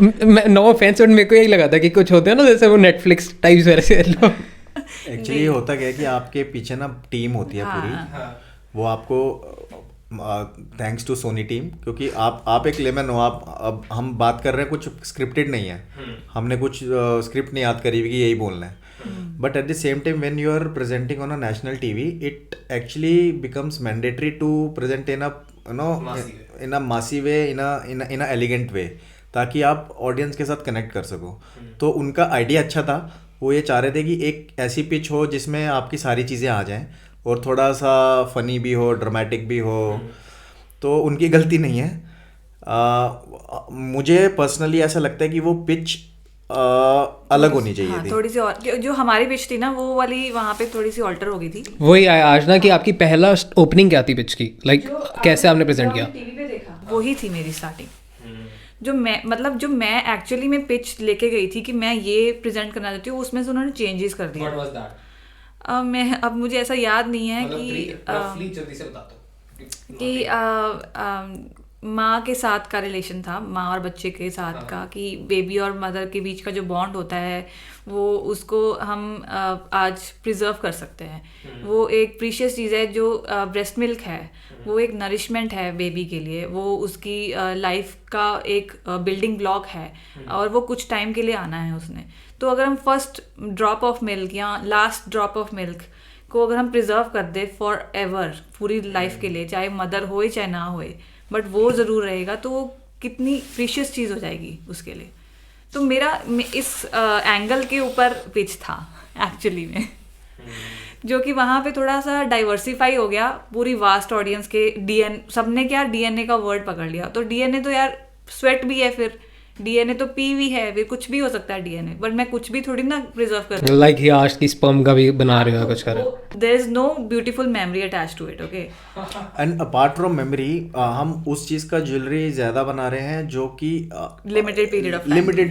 नो ऑफेंस, बट मेरे को यही लगा था कि कुछ होते हैं ना जैसे वो नेटफ्लिक्स टाइप्स वैसे लोग। एक्चुअली होता क्या है कि आपके पीछे ना टीम होती है पूरी, वो आपको थैंक्स टू सोनी टीम, क्योंकि आप एक लेमन हो। आप अब हम बात कर रहे हैं, कुछ स्क्रिप्टेड नहीं है, हमने कुछ स्क्रिप्ट नहीं याद करी हुई कि यही बोलना है। But at the same time when you are presenting on a national TV, it actually becomes mandatory to present in a massy way, in a elegant वे, ताकि आप ऑडियंस के साथ कनेक्ट कर सको। तो उनका आइडिया अच्छा था। वो ये चाह रहे थे कि एक ऐसी पिच हो जिसमें आपकी सारी चीज़ें आ जाएं और थोड़ा सा फनी भी हो, ड्रामेटिक भी हो। तो उनकी गलती नहीं है। मुझे पर्सनली ऐसा लगता है कि वो पिच अलग होनी चाहिए थी। थोड़ी सी और जो हमारी पिच थी ना, वो वाली वहाँ पे थोड़ी सी ऑल्टर हो गई थी। वही आया आज ना कि आपकी पहला ओपनिंग क्या थी पिच की, लाइक कैसे आपने प्रेजेंट किया? टीवी पे देखा, वही थी मेरी स्टार्टिंग। जो मैं एक्चुअली में पिच लेके गई थी कि मैं ये प्रेजेंट करना चाहती हूँ, उसमें से उन्होंने चेंजेस कर दिया। मैं अब मुझे ऐसा याद नहीं है कि माँ के साथ का रिलेशन था, माँ और बच्चे के साथ का, कि बेबी और मदर के बीच का जो बॉन्ड होता है वो उसको हम आज प्रिजर्व कर सकते हैं। वो एक प्रीशियस चीज़ है। जो ब्रेस्ट मिल्क है वो एक नरिशमेंट है बेबी के लिए, वो उसकी लाइफ का एक बिल्डिंग ब्लॉक है और वो कुछ टाइम के लिए आना है उसने। तो अगर हम फर्स्ट ड्रॉप ऑफ मिल्क या लास्ट ड्रॉप ऑफ मिल्क को अगर हम प्रिजर्व कर दे फॉर एवर, पूरी लाइफ के लिए, चाहे मदर होए चाहे ना होए, बट वो ज़रूर रहेगा, तो वो कितनी प्रीशियस चीज़ हो जाएगी उसके लिए। तो मेरा इस एंगल के ऊपर पिच था एक्चुअली में, जो कि वहाँ पे थोड़ा सा डाइवर्सिफाई हो गया पूरी वास्ट ऑडियंस के। सबने क्या डीएनए का वर्ड पकड़ लिया। तो डीएनए तो यार स्वेट भी है, फिर डीएनए तो पी भी है, फिर कुछ भी हो सकता है डीएनए, बट मैं कुछ भी थोड़ी ना प्रिजर्व कर रही हूँ। लाइक ही आज की स्पर्म का भी बना रहे हो कुछ कर रहे हो। There is no beautiful memory attach to it. Okay, and apart from memory, हम उस चीज़ का ज्वेलरी ज़्यादा बना रहे हैं जो कि लिमिटेड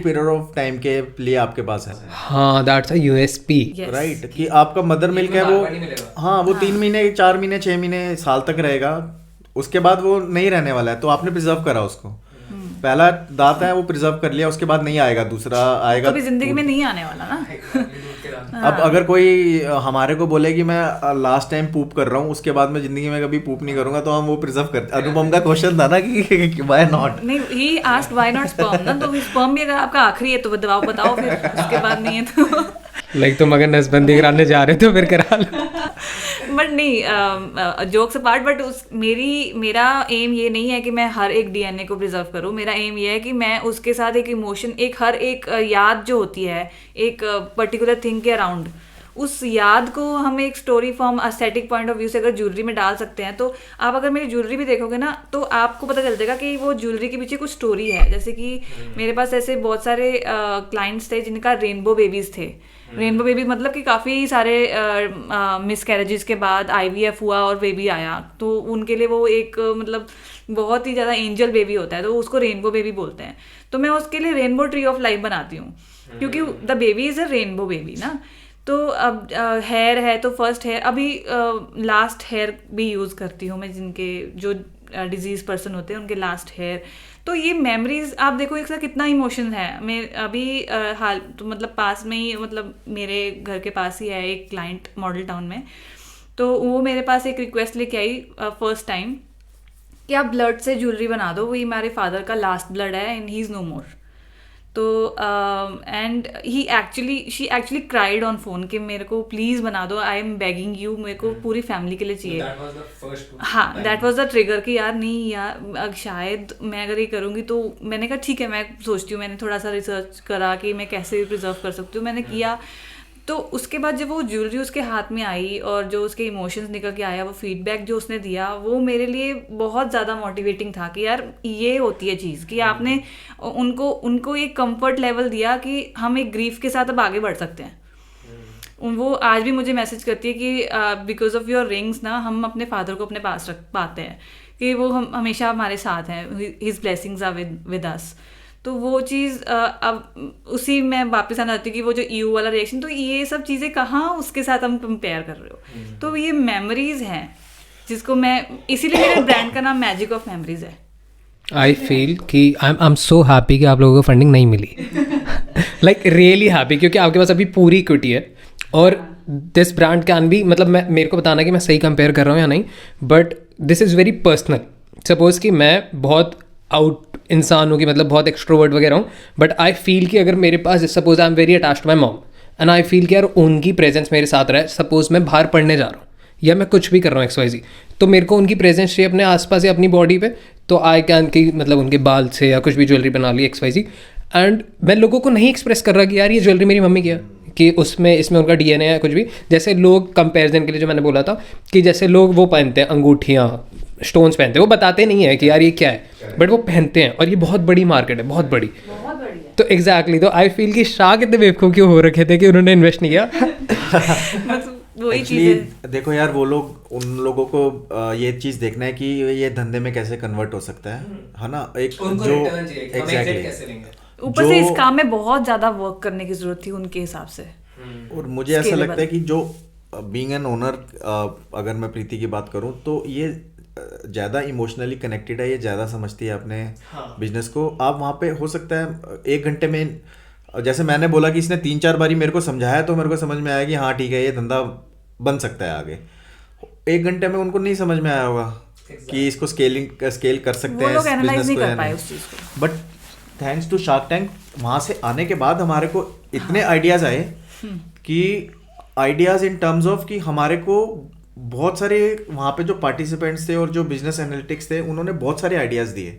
पीरियड ऑफ टाइम के लिए आपके पास है। हाँ, दैट्स अ यूएसपी, राइट, कि आपका मदर मिल्क है वो, हाँ, वो 3 महीने 4 महीने 6 महीने साल तक रहेगा, उसके बाद वो नहीं रहने वाला है। तो आपने प्रिजर्व करा उसको। पहला दांत है वो प्रिजर्व कर लिया, उसके बाद नहीं आएगा, दूसरा आएगा, कभी जिंदगी में नहीं आने वाला ना। अब अगर कोई हमारे को बोले कि मैं लास्ट टाइम पूप कर रहा हूँ, उसके बाद मैं जिंदगी में कभी पूप नहीं करूंगा, तो हम वो प्रिजर्व करते। अनुपम का क्वेश्चन था ना कि व्हाई नॉट। नहीं, he asked why not sperm ना, तो स्पर्म भी अगर आपका आखिरी है तो दबाओ बताओ, फिर उसके बाद नहीं है तो लाइक तुम अगर नसबंदी कराने जा रहे हो तो फिर करा लो। बट नहीं, जोक्स अपार्ट, बट मेरा एम ये नहीं है कि मैं हर एक डीएनए को प्रिजर्व करूँ। मेरा एम ये है कि मैं उसके साथ एक इमोशन, हर एक याद जो होती है एक पर्टिकुलर थिंग के अराउंड, उस याद को हम एक story form aesthetic point of view से अगर ज्वेलरी में डाल सकते हैं। तो आप अगर मेरी ज्वेलरी भी देखोगे ना, तो आपको पता चल जाएगा कि वो ज्वेलरी के पीछे कुछ स्टोरी है। जैसे कि मेरे पास ऐसे बहुत सारे क्लाइंट्स थे जिनका रेनबो बेबीज थे। रेनबो बेबी मतलब कि काफ़ी सारे मिस कैरेजेस के बाद IVF हुआ और बेबी आया, तो उनके लिए वो एक मतलब बहुत ही ज़्यादा एंजल बेबी होता है, तो उसको रेनबो बेबी बोलते हैं। तो मैं उसके लिए रेनबो ट्री ऑफ लाइफ बनाती हूँ, क्योंकि the baby is a rainbow baby ना। तो अब हेयर है तो फर्स्ट हेयर, अभी लास्ट हेयर भी यूज़ करती हूँ मैं, जिनके जो डिजीज पर्सन होते हैं उनके लास्ट हेयर। तो ये मेमोरीज आप देखो एक साथ कितना इमोशन है। मैं अभी हाल तो मतलब पास में ही, मतलब मेरे घर के पास ही है एक क्लाइंट मॉडल टाउन में, तो वो मेरे पास एक रिक्वेस्ट लेके आई फर्स्ट टाइम कि आप ब्लड से ज्वेलरी बना दो, वही हमारे फादर का लास्ट ब्लड है एंड ही इज़ नो मोर। तो and she actually cried on phone कि मेरे को प्लीज़ बना दो, आई एम बेगिंग यू, मेरे को पूरी फैमिली के लिए चाहिए। हाँ, दैट वाज द ट्रिगर कि यार नहीं यार, शायद मैं अगर ये करूँगी तो मैंने कहा ठीक है, मैं सोचती हूँ, मैंने थोड़ा सा रिसर्च करा कि मैं कैसे प्रिजर्व कर सकती हूँ, मैंने किया। तो उसके बाद जब वो ज्वेलरी उसके हाथ में आई और जो उसके इमोशंस निकल के आया, वो फीडबैक जो उसने दिया, वो मेरे लिए बहुत ज़्यादा मोटिवेटिंग था कि यार ये होती है चीज़ कि आपने उनको एक कंफर्ट लेवल दिया कि हम एक ग्रीफ के साथ अब आगे बढ़ सकते हैं। वो आज भी मुझे मैसेज करती है कि बिकॉज ऑफ योर रिंग्स ना हम अपने फादर को अपने पास रख पाते हैं, कि वो हम हमेशा हमारे साथ हैं, his blessings are with us. तो वो चीज़ अब उसी में वापस आना चाहती हूँ कि वो जो ईयू वाला रिएक्शन, तो ये सब चीज़ें कहाँ उसके साथ हम कंपेयर कर रहे हो। तो ये मेमोरीज हैं जिसको मैं, इसीलिए मेरे ब्रांड का नाम मैजिक ऑफ मेमोरीज है। आई फील कि आई एम सो हैप्पी कि आप लोगों को फंडिंग नहीं मिली, लाइक रियली हैप्पी, क्योंकि आपके पास अभी पूरी इक्विटी है और दिस ब्रांड कैन बी, मतलब मैं, मेरे को बताना कि मैं सही कंपेयर कर रहा हूँ या नहीं, but this is very personal. Suppose कि मैं बहुत आउट इंसान हूँ, कि मतलब बहुत एक्सट्रोवर्ट वगैरह हूँ, बट आई फील कि अगर मेरे पास, suppose I am very attached to my mom and I feel कि यार उनकी प्रेजेंस मेरे साथ रहे, सपोज मैं बाहर पढ़ने जा रहा हूँ या मैं कुछ भी कर रहा हूँ XYZ, तो मेरे को उनकी प्रेजेंस चाहिए अपने आसपास या अपनी बॉडी पे, तो आई कैन कि मतलब उनके बाल से या कुछ भी ज्वेलरी बना ली XYZ। एंड मैं लोगों को नहीं एक्सप्रेस कर रहा कि यार ये ज्वेलरी मेरी मम्मी की है, कि इसमें उनका DNA है कुछ भी। जैसे लोग कंपैरिजन के लिए जो मैंने बोला था कि जैसे लोग वो पहनते हैं अंगूठियाँ, स्टोन्स पहनते हैं, वो बताते नहीं है कि यार ये क्या है, बट वो पहनते हैं, और ये बहुत बड़ी मार्केट है, बहुत बड़ी। तो एग्जैक्टली, तो आई फील कि शाह कितने बेवकूफ़ क्यों हो रखे थे कि उन्होंने इन्वेस्ट नहीं किया। वही एक्चुअली चीज़ देखो यार, वो लोग, उन लोगों को ये चीज़ देखना है कि ये धंधे में कैसे कन्वर्ट हो सकता है ना, एक जो एग्जैक्टली, ऊपर से इस काम में बहुत ज़्यादा वर्क करने की ज़रूरत थी उनके हिसाब से। और मुझे ऐसा लगता है कि जो बीइंग एन ओनर, अगर मैं प्रीति की बात करूं तो ये ज़्यादा इमोशनली कनेक्टेड है, ये ज़्यादा समझती है अपने बिजनेस को। आप वहाँ पे हो सकता है 1 घंटे में, जैसे मैंने बोला कि इसने 3-4 बारी मेरे को समझाया, तो मेरे को समझ में आया कि हाँ ठीक है, ये धंधा बन सकता है आगे। 1 घंटे में उनको नहीं समझ में आया होगा कि इसको स्केल कर सकते हैं, लोग एनालाइज नहीं बिजनेस कर पाए को। उस चीज़ को। But thanks to Shark Tank, वहाँ से आने के बाद हमारे को इतने आइडियाज़ आए कि आइडियाज़ इन टर्म्स ऑफ कि हमारे को बहुत सारे वहाँ पे जो पार्टिसिपेंट्स थे और जो बिजनेस एनालिटिक्स थे, उन्होंने बहुत सारे आइडियाज़ दिए।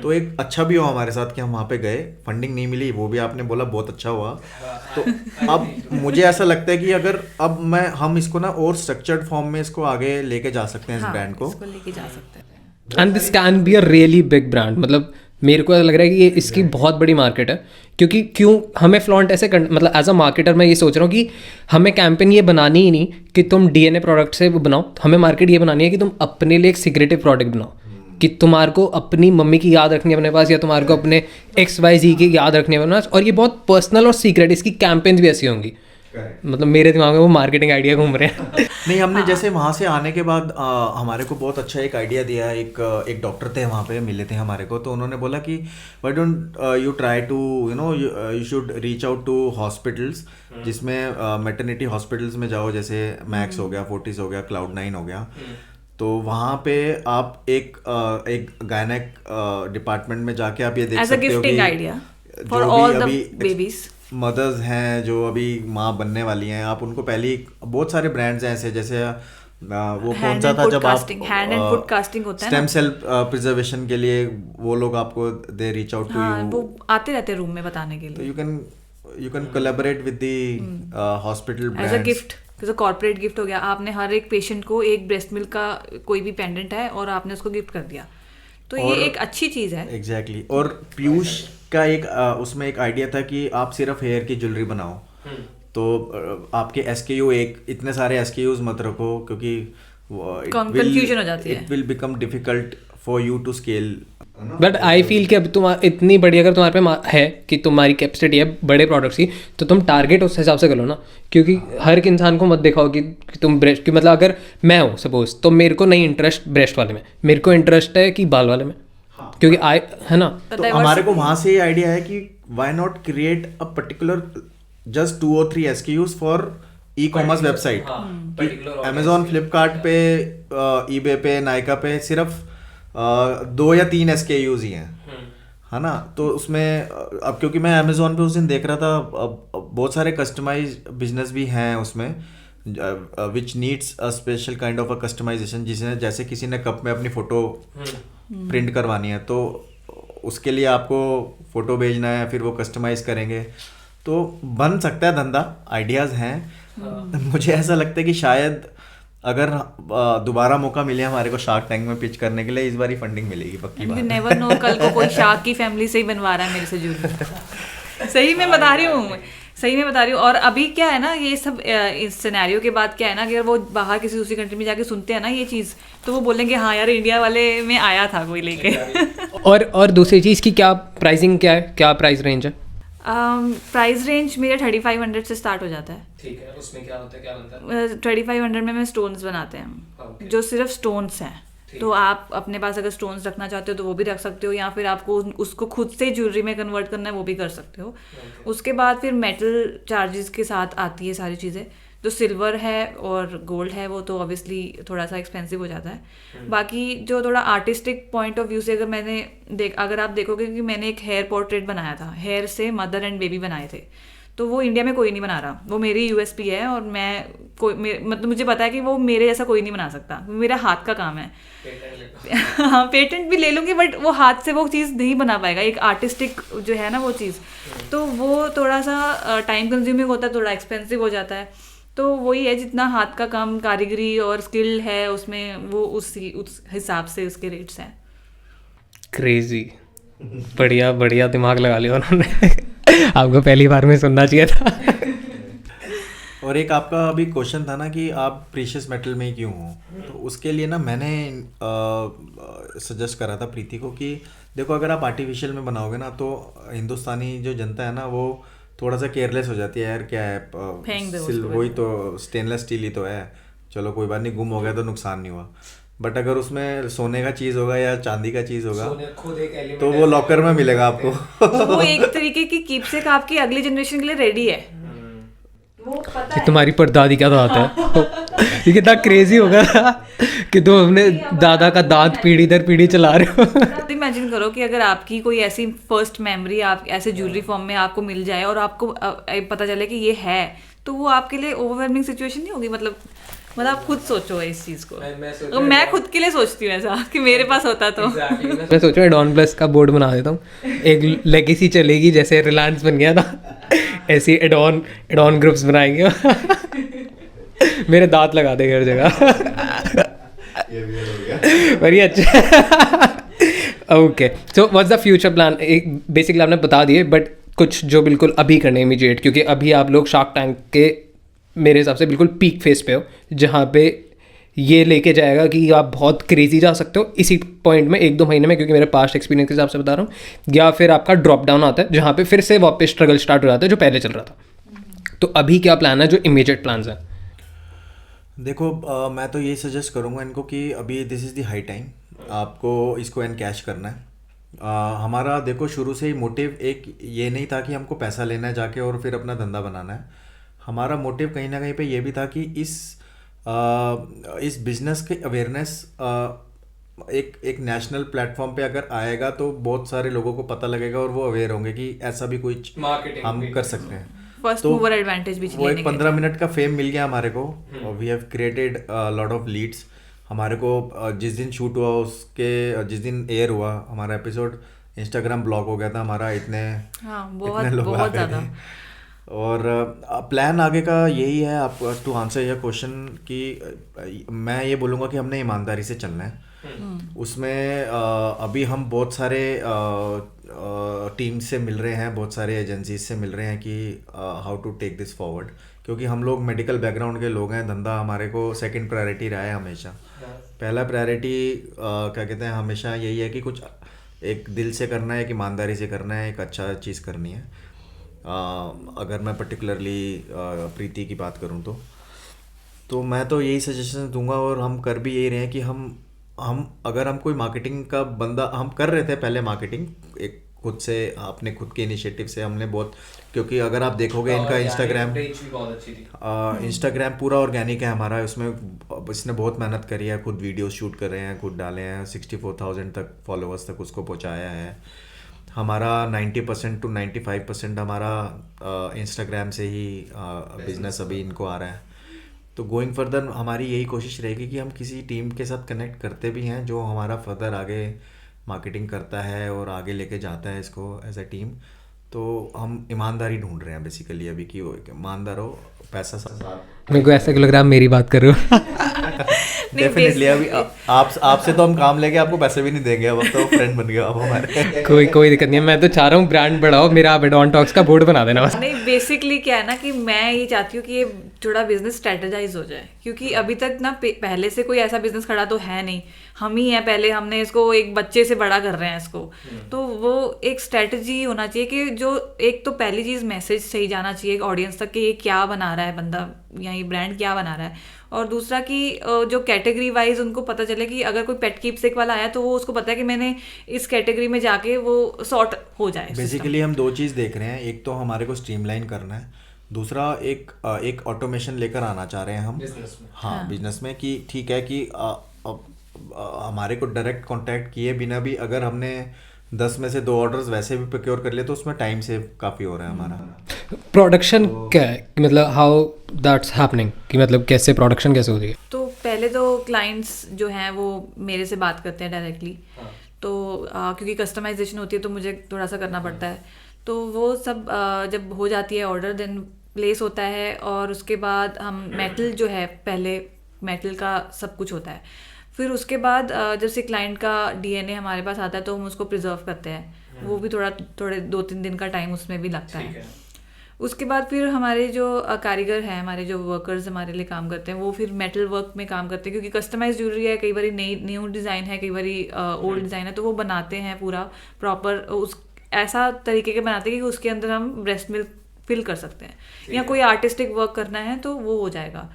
तो एक अच्छा भी हुआ हमारे साथ कि हम वहाँ पे गए, फंडिंग नहीं मिली, वो भी आपने बोला बहुत अच्छा हुआ। तो अब मुझे ऐसा लगता है कि अगर अब हम इसको ना और स्ट्रक्चर्ड फॉर्म में इसको आगे लेके जा सकते हैं, इस ब्रांड को लेके जा सकते हैं। And this can be a really big brand. मतलब मेरे को लग रहा है कि ये इसकी बहुत बड़ी मार्केट है, क्योंकि क्यों हमें फ्लॉन्ट ऐसे मतलब एज अ मार्केटर मैं ये सोच रहा हूँ कि हमें कैंपेन ये बनानी ही नहीं कि तुम DNA प्रोडक्ट से बनाओ, हमें मार्केट ये बनानी है कि तुम अपने लिए एक सिक्रेटिव प्रोडक्ट बनाओ, कि तुम्हारे को अपनी मम्मी की याद रखनी है अपने पास, या तुम्हारे को अपने XYZ की याद रखनी है अपने पास, और ये बहुत पर्सनल और सीक्रेट, इसकी कैंपेन्स भी ऐसी होंगी। मतलब मेरे दिमाग में वो मार्केटिंग आइडिया घूम रहे हैं। नहीं, हमने जैसे वहाँ से आने के बाद हमारे को बहुत अच्छा एक आइडिया दिया। एक डॉक्टर थे वहाँ पे, मिले थे हमारे को, तो उन्होंने बोला कि why don't you try to you should reach out to hospitals, जिसमें मैटरनिटी हॉस्पिटल्स में जाओ, जैसे मैक्स हो गया, फोर्टिस हो गया, Cloud9 हो गया। तो वहाँ पे आप एक गायनेक डिपार्टमेंट में जाके आप ये देख सकते हो कि for all the babies, mothers हैं जो अभी माँ बनने वाली हैं, आप उनको पहले ही, बहुत सारे ब्रांड्स हैं ऐसे, जैसे वो कौन सा था जब आप हैंड एंड फुट कास्टिंग होता है स्टेम सेल प्रिजर्वेशन के लिए, वो लोग आपको they reach out to you, वो आते रहते रूम में बताने के लिए। तो you can collaborate with the hospital brands as a gift, जैसे कॉर्पोरेट गिफ्ट हो गया, आपने हर एक पेशेंट को एक ब्रेस्ट मिल्क का कोई भी पेंडेंट है और आपने उसको गिफ्ट कर दिया, तो ये एक अच्छी चीज़ है। एग्जैक्टली। और पीयूष का एक उसमें एक आइडिया था कि आप सिर्फ हेयर की ज्वेलरी बनाओ, तो आपके SKU इतने सारे SKUs मत रखो, क्योंकि कंफ्यूजन हो जाती है, it will become difficult for you to scale but I feel कि अब तुम इतनी बड़ी अगर तुम्हारे पे है कि तुम्हारी कैपेसिटी है बड़े प्रोडक्ट्स की, तो तुम टारगेट उस हिसाब से करो ना, क्योंकि हर एक इंसान को मत दिखाओ कि तुम ब्रेस्ट की, मतलब अगर मैं हूँ सपोज, तो मेरे को नहीं इंटरेस्ट ब्रेस्ट वाले में, मेरे को इंटरेस्ट है कि बाल वाले में, क्योंकि है ना। तो हमारे को वहाँ से ये आइडिया है कि why not create a particular just 2 or 3 SKUs for e-commerce website. Amazon, Flipkart पे, ईबे पे, नायका पे सिर्फ 2 या 3 SKUs ही हैं, है ना। तो उसमें अब क्योंकि मैं अमेजोन पे उस दिन देख रहा था, अब बहुत सारे कस्टमाइज बिजनेस भी हैं उसमें, which needs a special kind of a customisation, जिसने जैसे किसी ने कप में अपनी फ़ोटो प्रिंट करवानी है, तो उसके लिए आपको फ़ोटो भेजना है, फिर वो कस्टमाइज़ करेंगे, तो बन सकता है धंधा, आइडियाज़ हैं। मुझे ऐसा लगता है कि शायद अगर दोबारा मौका मिले हमारे को शार्क टैंक में पिच करने के लिए, इस बार ही फंडिंग मिलेगी, पक्की बात। यू नेवर नो, कल को कोई शार्क की फैमिली से ही बनवा रहा है मेरे से जूलरी। सही में बता रही हूँ, सही में बता रही हूँ। और अभी क्या है ना, ये सब इस सिनेरियो के बाद क्या है ना, अगर वो बाहर किसी दूसरी कंट्री में जाके सुनते हैं ना ये चीज़, तो वो बोलेंगे हाँ यार इंडिया वाले में आया था कोई लेके। और दूसरी चीज़ की क्या प्राइसिंग, क्या है, क्या प्राइस रेंज है? प्राइस रेंज मेरा 3500 से स्टार्ट हो जाता है। ठीक है, उसमें क्या होता है, क्या बनता है? 3500 में स्टोन्स बनाते हैं हम, जो सिर्फ स्टोन्स हैं। तो आप अपने पास अगर स्टोन्स रखना चाहते हो तो वो भी रख सकते हो, या फिर आपको उसको खुद से ज्वेलरी में कन्वर्ट करना है वो भी कर सकते हो। उसके बाद फिर मेटल चार्जेस के साथ आती है सारी चीज़ें। जो सिल्वर है और गोल्ड है वो तो ऑब्वियसली थोड़ा सा एक्सपेंसिव हो जाता है। बाकी जो थोड़ा आर्टिस्टिक पॉइंट ऑफ व्यू से अगर आप देखोगे कि मैंने एक हेयर पोर्ट्रेट बनाया था, हेयर से मदर एंड बेबी बनाए थे, तो वो इंडिया में कोई नहीं बना रहा। वो मेरी USP है, और मतलब मुझे पता है कि वो मेरे जैसा कोई नहीं बना सकता, मेरा हाथ का काम है। हाँ, पेटेंट भी ले लूँगी, बट वो हाथ से वो चीज़ नहीं बना पाएगा, एक आर्टिस्टिक जो है ना वो चीज़, तो वो थोड़ा सा टाइम कंज्यूमिंग होता है, थोड़ा एक्सपेंसिव हो जाता है। तो वही है, जितना हाथ का काम, कारीगरी और स्किल है उसमें, वो उस हिसाब से उसके रेट्स हैं। क्रेजी, बढ़िया बढ़िया दिमाग लगा लिया उन्होंने। आपको पहली बार में सुनना चाहिए था। और एक आपका अभी क्वेश्चन था ना कि आप प्रीशियस मेटल में ही क्यों हो, तो उसके लिए ना मैंने सजेस्ट करा था प्रीति को कि देखो, अगर आप आर्टिफिशियल में बनाओगे ना, तो हिंदुस्तानी जो जनता है ना वो थोड़ा सा केयरलेस हो जाती है, यार क्या है, वही तो स्टेनलेस स्टील ही तो है, चलो कोई बात नहीं, गुम हो गया तो नुकसान नहीं हुआ। बट अगर उसमें सोने का चीज़ होगा या चांदी का चीज़ होगा, तो वो लॉकर में मिलेगा आपको। वो एक तरीके की कीपसेक आपकी अगली जनरेशन के लिए रेडी है। वो पता है तुम्हारी परदादी का दांत है। ये कितना क्रेजी होगा कि तुम अपने दादा का दांत पीढ़ी दर पीढ़ी चला रहे हो। आप इमेजिन करो कि अगर आपकी कोई ऐसी फर्स्ट मेमोरी आप ऐसे ज्वेलरी फॉर्म में आपको मिल जाए और आपको पता चले कि ये है, तो वो आपके लिए ओवरवेलमिंग सिचुएशन नहीं होगी? मतलब आप खुद सोचो इस चीज़ को। मैं खुद के लिए सोचती हूँ ऐसा कि मेरे पास होता तो। मैं सोच रहा हूँ एडॉन प्लस का बोर्ड बना देता हूँ, एक लेगेसी चलेगी, जैसे रिलायंस बन गया था ऐसे एडॉन ग्रुप्स बनाएंगे। मेरे दांत लगा देंगे हर जगह। वेरी अच्छा। Okay, so what's the future plan? एक बेसिकली आपने बता दिए, बट कुछ जो बिल्कुल अभी करने इमीडिएट, क्योंकि अभी आप लोग शार्क टैंक के मेरे हिसाब से बिल्कुल पीक फेस पे हो, जहाँ पे ये लेके जाएगा कि आप बहुत क्रेजी जा सकते हो इसी पॉइंट में 1-2 महीने में, क्योंकि मेरे पास्ट एक्सपीरियंस के हिसाब से बता रहा हूँ, या फिर आपका ड्रॉप डाउन आता है जहाँ पे फिर से वापस स्ट्रगल स्टार्ट हो जाता है जो पहले चल रहा था। तो अभी क्या प्लान है, जो इमीडिएट प्लान्स हैं? देखो, मैं तो ये सजेस्ट करूँगा इनको कि अभी this is the high time, आपको इसको एनकैश करना है। हमारा देखो शुरू से ही मोटिव एक ये नहीं था कि हमको पैसा लेना है जाके और फिर अपना धंधा बनाना है। हमारा मोटिव कहीं ना कहीं पे ये भी था कि इस बिज़नेस के अवेयरनेस एक नेशनल प्लेटफॉर्म पे अगर आएगा तो बहुत सारे लोगों को पता लगेगा और वो अवेयर होंगे कि ऐसा भी कुछ हम कर सकते हैं। फर्स्ट तो मूवर एडवांटेज भी वो एक 15 मिनट का फेम मिल गया हमारे को। We have created lot of leads. हमारे को जिस दिन शूट हुआ उसके जिस दिन एयर हुआ हमारा एपिसोड, इंस्टाग्राम ब्लॉक हो गया था हमारा, इतने लोग आ गए थे। और प्लान आगे का यही है, आप टू आंसर योर क्वेश्चन, कि मैं ये बोलूँगा कि हमने ईमानदारी से चलना है। उसमें अभी हम बहुत सारे टीम से मिल रहे हैं, बहुत सारे एजेंसीज से मिल रहे हैं कि how to take this forward, क्योंकि हम लोग मेडिकल बैकग्राउंड के लोग हैं। धंधा हमारे को सेकंड प्रायोरिटी रहा है हमेशा। पहला प्रायोरिटी क्या कहते हैं हमेशा यही है कि कुछ एक दिल से करना है, एक ईमानदारी से करना है, एक अच्छा चीज़ करनी है। अगर मैं पर्टिकुलरली प्रीति की बात करूँ तो मैं तो यही सजेशन दूंगा, और हम कर भी यही रहे हैं कि हम अगर हम कोई मार्केटिंग का बंदा, हम कर रहे थे पहले मार्केटिंग एक खुद से, अपने खुद के इनिशिएटिव से हमने बहुत, क्योंकि अगर आप देखोगे इनका इंस्टाग्राम पूरा ऑर्गेनिक है हमारा, उसमें इसने बहुत मेहनत करी है, खुद वीडियो शूट कर रहे हैं, खुद डाले हैं, 64,000 तक फॉलोअर्स तक उसको पहुंचाया है। हमारा 90% to 95% हमारा इंस्टाग्राम से ही बिजनेस अभी इनको आ रहा है। तो गोइंग फर्दर हमारी यही कोशिश रहेगी कि हम किसी टीम के साथ कनेक्ट करते भी हैं जो हमारा फर्दर आगे मार्केटिंग करता है और आगे लेके जाता है इसको एज ए टीम। तो हम ईमानदारी ढूंढ रहे हैं बेसिकली अभी कि वो ईमानदार हो, पैसा साथ। मेरे को ऐसा क्यों लग रहा है आप मेरी बात कर रहे हो? डेफिनेटली अभी आपसे तो हम काम लेके आपको पैसे भी नहीं देंगे, अब तो फ्रेंड बन गया अब हमारे। कोई दिक्कत नहीं है, मैं तो चाह रहा हूँ ब्रांड बढ़ाओ, मेरा आप एडॉन टॉक्स का बोर्ड बना देना बस। नहीं, बेसिकली क्या है ना कि मैं ये चाहती हूँ कि ये थोड़ा बिजनेस स्ट्रेटेजाइज हो जाए, क्योंकि अभी तक ना पहले से कोई ऐसा बिजनेस खड़ा तो है नहीं, हम ही हैं। पहले हमने इसको एक बच्चे से बड़ा कर रहे हैं इसको, तो वो एक स्ट्रेटजी होना चाहिए कि जो एक तो पहली चीज़ मैसेज सही जाना चाहिए ऑडियंस तक कि ये क्या बना रहा है बंदा या ये ब्रांड क्या बना रहा है, और दूसरा कि जो कैटेगरी वाइज उनको पता चले कि अगर कोई पेट कीपसेक वाला आया तो वो उसको पता है कि मैंने इस कैटेगरी में जाके वो सॉर्ट हो जाए। बेसिकली हम दो चीज़ देख रहे हैं, एक तो हमारे को स्ट्रीमलाइन करना है, दूसरा एक ऑटोमेशन लेकर आना चाह रहे हैं हम बिजनेस में कि ठीक है कि हमारे को डायरेक्ट कांटेक्ट किए बिना भी अगर हमने 10 में से 2 ऑर्डर्स वैसे भी प्रोक्योर कर लिए तो उसमें टाइम सेव काफ़ी हो रहा है हमारा। प्रोडक्शन क्या है कि मतलब हाउ दैट्स हैपनिंग, कि मतलब कैसे प्रोडक्शन कैसे हो रही है? तो पहले तो क्लाइंट्स जो हैं वो मेरे से बात करते हैं डायरेक्टली, तो क्योंकि कस्टमाइजेशन होती है तो मुझे थोड़ा सा करना पड़ता है, तो वो सब जब हो जाती है ऑर्डर देन प्लेस होता है, और उसके बाद हम मेटल जो है पहले मेटल का सब कुछ होता है, फिर उसके बाद जब से क्लाइंट का डीएनए हमारे पास आता है तो हम उसको प्रिजर्व करते हैं, वो भी थोड़े 2-3 दिन का टाइम उसमें भी लगता है। उसके बाद फिर हमारे जो कारीगर हैं, हमारे जो वर्कर्स हमारे लिए काम करते हैं, वो फिर मेटल वर्क में काम करते हैं, क्योंकि कस्टमाइज ज्वेलरी है, कई बार न्यू डिज़ाइन है, कई बार ओल्ड डिज़ाइन है, तो वो बनाते हैं पूरा प्रॉपर उस ऐसा तरीके के बनाते हैं कि उसके अंदर हम ब्रेस्ट मिल्क फिल कर सकते हैं, या कोई आर्टिस्टिक वर्क करना है तो वो हो जाएगा।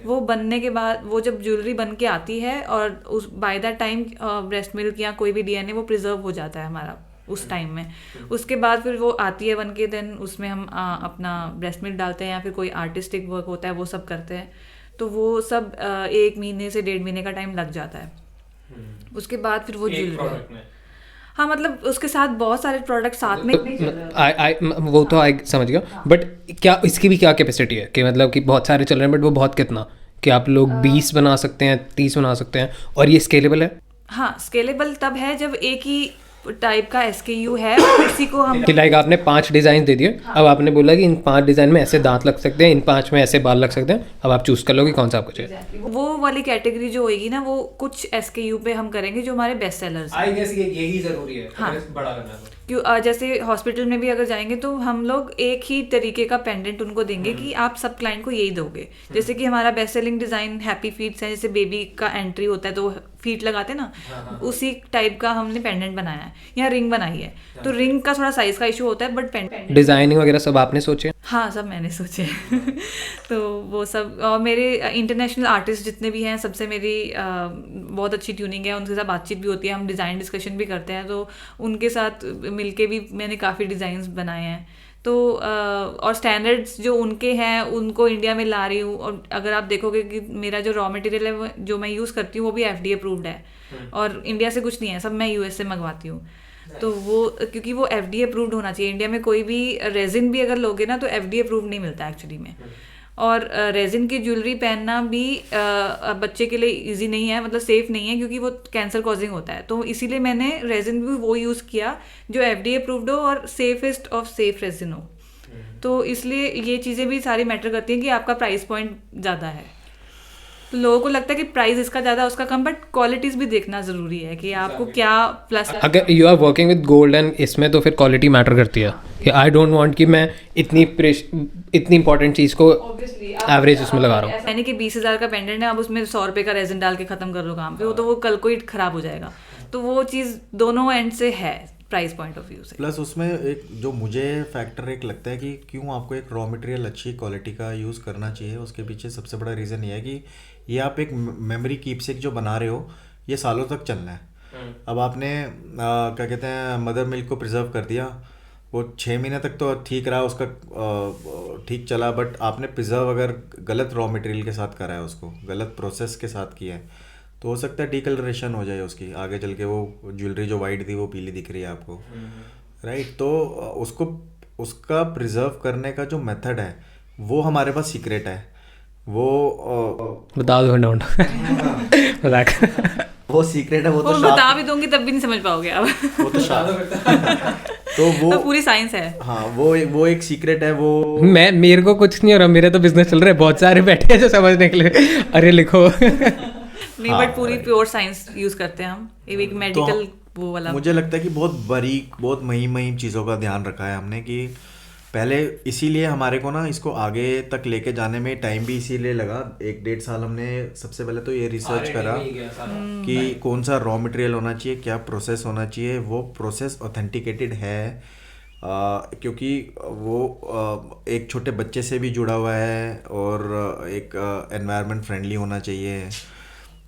वो बनने के बाद वो जब ज्वेलरी बन के आती है और उस by that time breast milk या कोई भी डीएनए वो प्रिजर्व हो जाता है हमारा उस टाइम में। उसके बाद फिर वो आती है बन के, देन उसमें हम अपना ब्रेस्ट मिल्क डालते हैं या फिर कोई आर्टिस्टिक वर्क होता है वो सब करते हैं, तो वो सब 1 महीने से 1.5 महीने का टाइम लग जाता है। उसके बाद फिर वो ज्वेलरी, हाँ मतलब उसके साथ बहुत सारे प्रोडक्ट साथ में वो तो आई समझ गया, बट क्या इसकी भी क्या कैपेसिटी है कि मतलब कि बहुत सारे चल रहे हैं बट वो बहुत कितना कि आप लोग 20 बना सकते हैं, 30 बना सकते हैं, और ये स्केलेबल है? हाँ, स्केलेबल तब है जब एक ही टाइप का SKU है, इसी को हम कि लाइक आपने 5 डिज़ाइन दे दिए, अब आपने बोला कि इन 5 डिज़ाइन में ऐसे दांत लग सकते हैं, इन 5 में ऐसे बाल लग सकते हैं, अब आप चूज कर लो कि कौन सा आपको चाहिए। वो वाली कैटेगरी जो होगी ना, वो कुछ SKU पे हम करेंगे जो हमारे बेस्ट सेलर्स हैं। आई गेस यही ज़रूरी है, हाँ, बड़ा करना है। क्यों जैसे हॉस्पिटल में भी अगर जाएंगे तो हम लोग एक ही तरीके का पेंडेंट उनको देंगे कि आप सब क्लाइंट को यही दोगे। जैसे कि हमारा best selling design happy feets है, जैसे बेबी का एंट्री होता है तो फीट लगाते हैं ना, उसी टाइप का हमने पेंडेंट बनाया है, या रिंग बनाई है, तो रिंग का थोड़ा साइज का इशू होता है बट पेंडेंट डिज़ाइनिंग वगैरह सब आपने सोचे? हाँ, सब मैंने सोचे तो वो सब, और मेरे इंटरनेशनल आर्टिस्ट जितने भी हैं सबसे मेरी बहुत अच्छी ट्यूनिंग है, उनके साथ बातचीत भी होती है, हम डिज़ाइन डिस्कशन भी करते हैं, तो उनके साथ मिलके भी मैंने काफ़ी डिज़ाइंस बनाए हैं। तो और स्टैंडर्ड्स जो उनके हैं उनको इंडिया में ला रही हूँ, और अगर आप देखोगे कि मेरा जो रॉ मटेरियल है जो मैं यूज़ करती हूँ वो भी FDA अप्रूव्ड है, और इंडिया से कुछ नहीं है, सब मैं US से मंगवाती हूँ। तो वो क्योंकि वो FDA अप्रूव्ड होना चाहिए, इंडिया में कोई भी रेजिन भी अगर लोगे ना तो FDA अप्रूव्ड नहीं मिलता एक्चुअली में, और रेजिन की ज्वेलरी पहनना भी बच्चे के लिए इजी नहीं है, मतलब सेफ़ नहीं है, क्योंकि वो कैंसर कॉजिंग होता है, तो इसीलिए मैंने रेजिन भी वो यूज़ किया जो FDA अप्रूव्ड हो और सेफेस्ट ऑफ सेफ रेजिन हो। तो इसलिए ये चीज़ें भी सारी मैटर करती हैं कि आपका प्राइस पॉइंट ज़्यादा है, तो लोगों को लगता है कि प्राइस इसका ज़्यादा उसका कम, बट क्वालिटीज़ भी देखना ज़रूरी है कि आपको क्या प्लस। अगर you are working with gold and इसमें तो फिर क्वालिटी मैटर करती है कि आई डोंट वांट कि मैं इतनी इंपॉर्टेंट चीज़ को एवरेज उसमें लगा रहा हूँ। यानी कि 20,000 का पेंडेंट है, अब उसमें 100 रुपये का रेजिन डाल के ख़त्म कर दो काम पे, वो तो वो कल को ही ख़राब हो जाएगा। तो वो चीज़ दोनों एंड से है प्राइस पॉइंट ऑफ व्यू से। प्लस उसमें एक जो मुझे फैक्टर एक लगता है कि क्यों आपको एक रॉ मटेरियल अच्छी क्वालिटी का यूज़ करना चाहिए, उसके पीछे सबसे बड़ा रीज़न ये है कि ये आप एक मेमोरी कीपसेक जो बना रहे हो ये सालों तक चलना है। अब आपने क्या कहते हैं मदर मिल्क को प्रिजर्व कर दिया, वो 6 महीने तक तो ठीक रहा, उसका ठीक चला, बट आपने प्रिजर्व अगर गलत रॉ मटेरियल के साथ करा है, उसको गलत प्रोसेस के साथ किया है, तो हो सकता है डीकलरेशन हो जाए उसकी, आगे चल के वो ज्वेलरी जो वाइट थी वो पीली दिख रही है आपको, राइट। तो उसको उसका प्रिजर्व करने का जो मेथड है वो हमारे पास सीक्रेट है, वो बता दो डाउन वो सीक्रेट है, वो वो तो बता भी दूंगी तब भी नहीं समझ पाओगे आप। वो तो तो वो तो पूरी साइंस है। हाँ वो एक सीक्रेट है वो। मैं मेरे को कुछ नहीं हो रहा, मेरे तो बिजनेस चल रहा है, बहुत सारे बैठे हैं जो समझने के लिए अरे लिखो नहीं बट पूरी प्योर साइंस यूज करते हैं हम, एक मेडिकल वो वाला। मुझे लगता है कि बहुत बारीक बहुत महीन चीज़ों का ध्यान रखा है हमने, कि पहले इसीलिए हमारे को ना इसको आगे तक लेके जाने में टाइम भी इसीलिए लगा, 1-1.5 साल हमने सबसे पहले तो ये रिसर्च करा कि कौन सा रॉ मटेरियल होना चाहिए, क्या प्रोसेस होना चाहिए, वो प्रोसेस ऑथेंटिकेटेड है, क्योंकि वो एक छोटे बच्चे से भी जुड़ा हुआ है और एक एनवायरनमेंट फ्रेंडली होना चाहिए।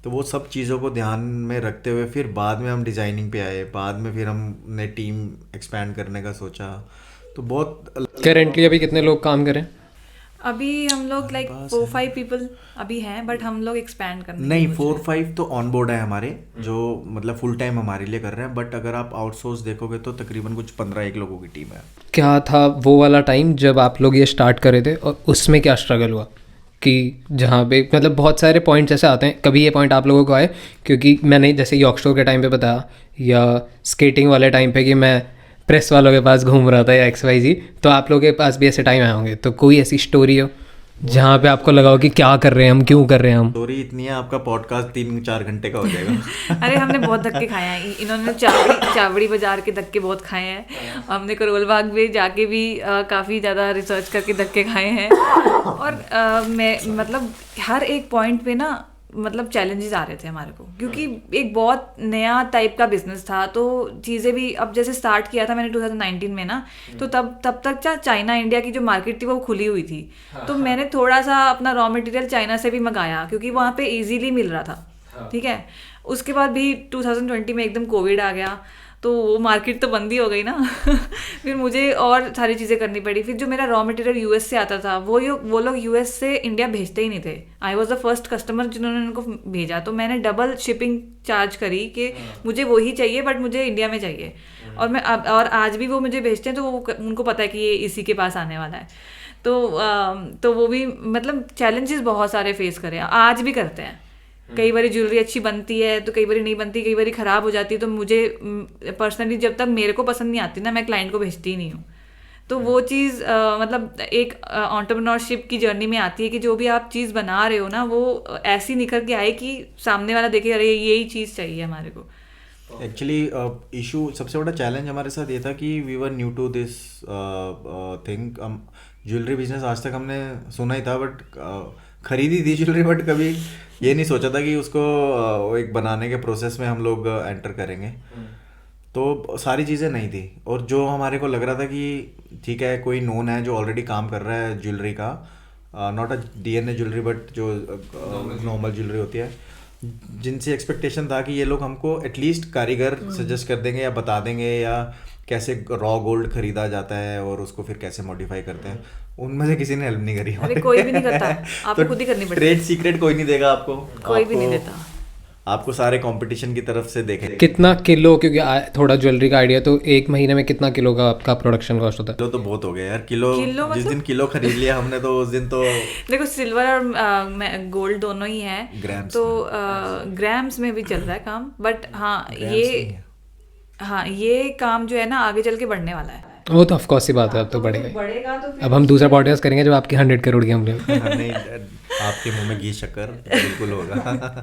तो वो सब चीज़ों को ध्यान में रखते हुए फिर बाद में हम डिज़ाइनिंग पे आए, बाद में फिर हमने टीम एक्सपैंड करने का सोचा। तो बहुत करेंटली अभी कितने लोग काम करें? अभी हम लोग लाइक 4-5 पीपल अभी हैं, बट हम लोग एक्सपैंड करने नहीं 4-5 तो ऑन बोर्ड है हमारे, जो मतलब फुल टाइम हमारे लिए कर रहे हैं, बट अगर आप आउटसोर्स देखोगे तो तकरीबन कुछ 15-1 लोगों की टीम है। क्या था वो वाला टाइम जब आप लोग ये स्टार्ट करे थे और उसमें क्या स्ट्रगल हुआ कि जहाँ पे मतलब बहुत सारे पॉइंट्स ऐसे आते हैं, कभी ये पॉइंट आप लोगों को आए, क्योंकि मैंने जैसे यॉर्क स्टोर के टाइम पे बताया या स्केटिंग वाले टाइम पे कि मैं प्रेस वालों के पास घूम रहा था या XYZ, तो आप लोगों के पास भी ऐसे टाइम आए होंगे, तो कोई ऐसी स्टोरी हो जहाँ पे आपको लगा हो कि क्या कर रहे हैं हम, क्यों कर रहे हैं हम? स्टोरी इतनी है आपका पॉडकास्ट 3-4 घंटे का हो जाएगा। अरे हमने बहुत धक्के खाए हैं, इन्होंने चावड़ी बाजार के धक्के बहुत खाए हैं, हमने करोल बाग में जाके भी काफ़ी ज़्यादा रिसर्च करके धक्के खाए हैं, और मैं मतलब हर एक पॉइंट पे ना मतलब चैलेंजेस आ रहे थे हमारे को, क्योंकि एक बहुत नया टाइप का बिजनेस था, तो चीज़ें भी अब जैसे स्टार्ट किया था मैंने 2019 में ना, तो तब तक चाइना इंडिया की जो मार्केट थी वो खुली हुई थी, तो मैंने थोड़ा सा अपना रॉ मटेरियल चाइना से भी मंगाया क्योंकि वहाँ पे इजीली मिल रहा था, ठीक है। उसके बाद भी 2020 में एकदम कोविड आ गया, तो वो मार्केट तो बंद ही हो गई ना फिर मुझे और सारी चीज़ें करनी पड़ी। फिर जो मेरा रॉ मटेरियल यूएस से आता था वो लोग यूएस से इंडिया भेजते ही नहीं थे। I was the first customer जिन्होंने उनको भेजा, तो मैंने डबल शिपिंग चार्ज करी कि मुझे वही चाहिए बट मुझे इंडिया में चाहिए, और आज भी वो मुझे भेजते हैं, तो वो उनको पता है कि ये इसी के पास आने वाला है। तो वो भी मतलब चैलेंजेस बहुत सारे फेस करे, आज भी करते हैं। कई बार ज्वेलरी अच्छी बनती है तो कई बार नहीं बनती, कई बार ख़राब हो जाती है, तो मुझे पर्सनली जब तक मेरे को पसंद नहीं आती ना, मैं क्लाइंट को भेजती ही नहीं हूँ। तो वो चीज़ मतलब एक एंटरप्रेन्योरशिप की जर्नी में आती है कि जो भी आप चीज़ बना रहे हो ना, वो ऐसी निकल के आए कि सामने वाला देखे अरे यही चीज़ चाहिए हमारे को। एक्चुअली इशू सबसे बड़ा चैलेंज हमारे साथ ये था कि we were new to this thing. Jewellery business आज तक हमने सुना ही था, बट खरीदी थी ज्वेलरी, बट कभी ये नहीं सोचा था कि उसको एक बनाने के प्रोसेस में हम लोग एंटर करेंगे। तो सारी चीज़ें नहीं थी, और जो हमारे को लग रहा था कि ठीक है कोई नोन है जो ऑलरेडी काम कर रहा है ज्वेलरी का, not a DNA jewellery but जो नॉर्मल ज्वेलरी होती है, जिनसे एक्सपेक्टेशन था कि ये लोग हमको एटलीस्ट कारीगर सजेस्ट कर देंगे या बता देंगे या कैसे रॉ गोल्ड खरीदा जाता है और उसको फिर कैसे मॉडिफाई करते हैं, उनमें से किसी ने हेल्प नहीं करी। अरे कोई भी नहीं करता, आपको खुद ही करनी पड़ती है। ट्रेड सीक्रेट कोई नहीं देगा आपको, कोई भी नहीं देता आपको, सारे कंपटीशन की तरफ से देखेंगे। कितना किलो, क्योंकि थोड़ा ज्वेलरी का आइडिया, तो एक महीने में कितना किलो का आपका प्रोडक्शन कॉस्ट होता है? किलो तो बहुत हो गया यार, किलो जिस दिन किलो खरीद लिया हमने तो उस दिन तो देखो सिल्वर और गोल्ड दोनों ही है, तो ग्राम्स में भी चल रहा है काम, बट हाँ ये काम जो है ना आगे चल के बढ़ने वाला है। वो तो ऑफकोर्स ही बात है, अब तो बढ़ेगा तो अब हम दूसरा पॉडकास्ट करेंगे जब आपकी 100 करोड़ की हमने नहीं, आपके मुंह में घी शक्कर बिल्कुल होगा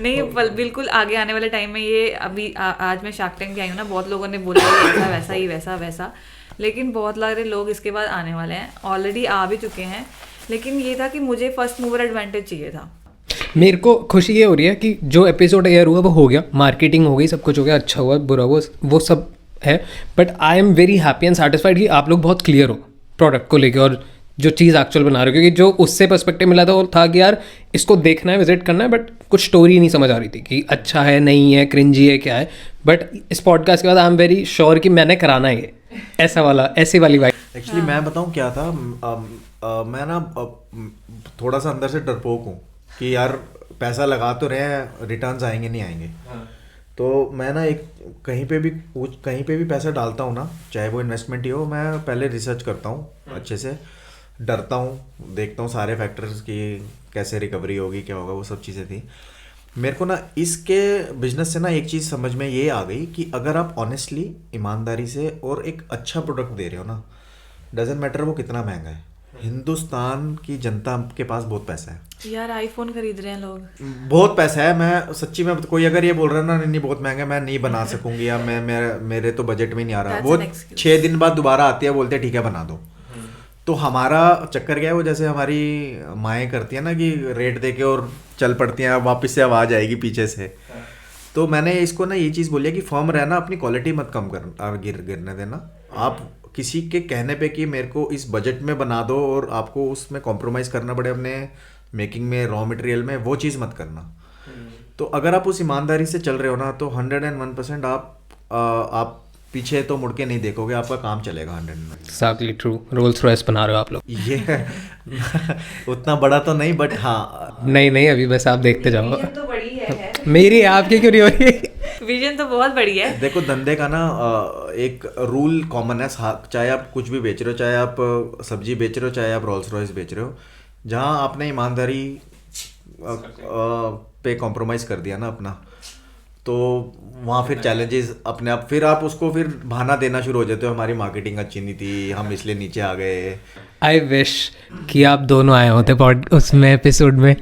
नहीं बिल्कुल आगे आने वाले टाइम में ये अभी आज मैं शार्क टैंक आई हूँ ना, बहुत लोगों ने बोला ऐसा वैसा ही वैसा, लेकिन बहुत सारे लोग इसके बाद आने वाले हैं, ऑलरेडी आ भी चुके हैं, लेकिन ये था कि मुझे फर्स्ट मूवर एडवांटेज चाहिए था। मेरे को खुशी ये हो रही है कि जो एपिसोड एयर हुआ वो हो गया, मार्केटिंग हो गई, सब कुछ हो गया, अच्छा हुआ बुरा हुआ वो सब है, but I am very happy and satisfied कि आप लोग बहुत क्लियर हो प्रोडक्ट को लेके और जो चीज़ एक्चुअल बना रहे हो, क्योंकि जो उससे पर्सपेक्टिव मिला था वो था कि यार इसको देखना है, विजिट करना है, बट कुछ स्टोरी नहीं समझ आ रही थी कि अच्छा है नहीं है, क्रिंजी है, क्या है। बट इस पॉडकास्ट के बाद आई एम वेरी श्योर कि मैंने कराना है ये ऐसी वाली वाइब। एक्चुअली मैं बताऊं क्या था, मैं ना थोड़ा सा अंदर से डरपोक हूँ कि यार पैसा लगा तो रहे हैं, रिटर्न्स आएंगे नहीं आएंगे। तो मैं ना एक कहीं पे भी पैसा डालता हूँ ना, चाहे वो इन्वेस्टमेंट ही हो, मैं पहले रिसर्च करता हूँ अच्छे से, डरता हूँ, देखता हूँ सारे फैक्टर्स की कैसे रिकवरी होगी, क्या होगा, वो सब चीज़ें थी। मेरे को ना इसके बिजनेस से ना एक चीज़ समझ में ये आ गई कि अगर आप ऑनेस्टली, ईमानदारी से और एक अच्छा प्रोडक्ट दे रहे हो ना, डजेंट मैटर वो कितना महंगा है, हिंदुस्तान की जनता के पास बहुत पैसा है यार। आईफोन खरीद रहे हैं लोग, बहुत पैसा है। मैं सच्ची में, कोई अगर ये बोल रहा है ना नहीं बहुत महंगा, मैं नहीं बना सकूंगी या मेरे तो बजट में नहीं आ रहा, वो 6 दिन बाद दोबारा आती है, बोलते हैं ठीक है बना दो। तो हमारा चक्कर क्या है, वो जैसे हमारी माएँ करती हैं ना कि रेट दे के और चल पड़ती हैं, वापस से आवाज़ आएगी पीछे से। तो मैंने इसको ना ये चीज़ बोली है कि फर्म रहना, अपनी क्वालिटी मत कम कर गिरने देना। आप किसी के कहने पे कि मेरे को इस बजट में बना दो और आपको उसमें कॉम्प्रोमाइज़ करना पड़े अपने मेकिंग में, रॉ मटेरियल में, वो चीज़ मत करना। तो अगर आप उस ईमानदारी से चल रहे हो ना, तो 101% आप पीछे तो मुड़ के नहीं देखोगे, आपका काम चलेगा 100%। Exactly true. रोल्स रॉयस बना रहे हो आप लोग? ये उतना बड़ा तो नहीं, बट हाँ नहीं अभी बस आप देखते जाओ। विजन तो बड़ी है मेरी आपकी क्यों नहीं हो रही? विजन तो बहुत बड़ी है। देखो धंधे का ना एक रूल कॉमन है, चाहे आप कुछ भी बेच रहे हो, चाहे आप सब्जी बेच रहे हो, चाहे आप रोल्स रॉयस बेच रहे हो, जहाँ आपने ईमानदारी पे कॉम्प्रोमाइज़ कर दिया ना अपना, तो वहाँ फिर चैलेंजेस अपने आप, फिर आप उसको फिर बहाना देना शुरू हो जाते हो, हमारी मार्केटिंग अच्छी नहीं थी, हम इसलिए नीचे आ गए। आई विश कि आप दोनों आए होते उसमें एपिसोड में,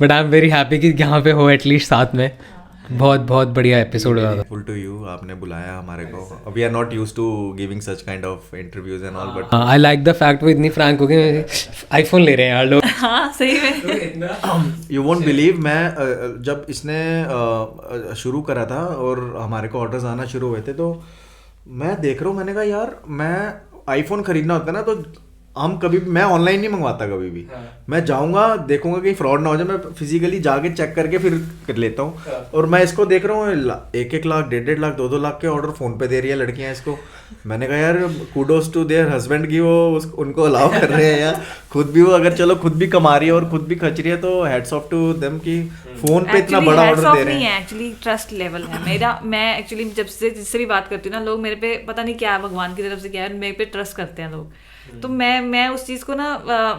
but I am very happy कि यहाँ पे हो एटलीस्ट साथ में। बहुत बढ़िया एपिसोड हुआ था। फुल टू यू, आपने बुलाया हमारे को। We are not used to giving such kind of interviews and all, but I like the fact वो इतनी फ्रैंक हो गई, आईफोन ले रहे हैं यार लोग। हाँ सही में। यू वोंट बिलीव, मैं जब इसने शुरू करा था और हमारे को ऑर्डर्स आना शुरू हुए थे, तो मैं देख रहा हूँ, मैंने कहा यार मैं आईफोन खरीदना होता ना, तो मैं ऑनलाइन नहीं मंगवाता कभी भी। मैं जाऊंगा, देखूंगा कहीं फ्रॉड ना हो जाए, मैं फिजिकली जाके चेक करके फिर कर लेता हूँ। और मैं इसको देख रहा हूँ 1-1 लाख, 1.5 लाख, 2-2 लाख के ऑर्डर फोन पे दे रही है लड़कियां इसको। मैंने कहा यार कूडोस टू देयर हस्बैंड की वो उनको अलाउ कर रहे हैं यार, खुद भी वो अगर चलो खुद भी कमा रही है और खुद भी खर्च रही है, तो हेड्स ऑफ टू देम की फोन पे इतना बड़ा ऑर्डर दे रहे हैं। एक्चुअली ट्रस्ट लेवल है मेरा। मैं एक्चुअली जब से जिससे भी बात करती हूँ ना, लोग मेरे पे पता नहीं क्या भगवान की तरफ से क्या है, मेरे पे ट्रस्ट करते हैं लोग। तो मैं उस चीज़ को ना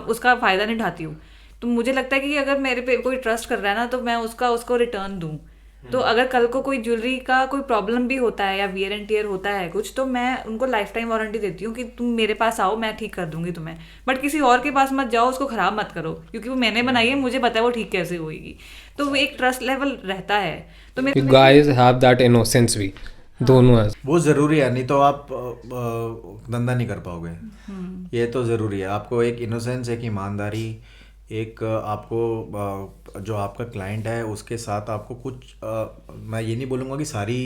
उसका फ़ायदा नहीं उठाती हूँ। तो मुझे लगता है कि अगर मेरे पे कोई ट्रस्ट कर रहा है ना, तो मैं उसको रिटर्न दूँ। तो अगर कल को कोई ज्वेलरी का कोई प्रॉब्लम भी होता है या वियर एंड टियर होता है कुछ, तो मैं उनको लाइफ टाइम वारंटी देती हूँ कि तुम मेरे पास आओ, मैं ठीक कर दूंगी तुम्हें, बट किसी और के पास मत जाओ, उसको ख़राब मत करो, क्योंकि वो मैंने बनाई है, मुझे पता है वो ठीक कैसे होगी। तो वो एक ट्रस्ट लेवल रहता है। तो मेरे गाइस हैव दैट इनोसेंस भी, दोनों है वो ज़रूरी है, नहीं तो आप धंधा नहीं कर पाओगे। ये तो ज़रूरी है, आपको एक इनोसेंस, एक ईमानदारी, एक आपको जो आपका क्लाइंट है उसके साथ आपको कुछ मैं ये नहीं बोलूँगा कि सारी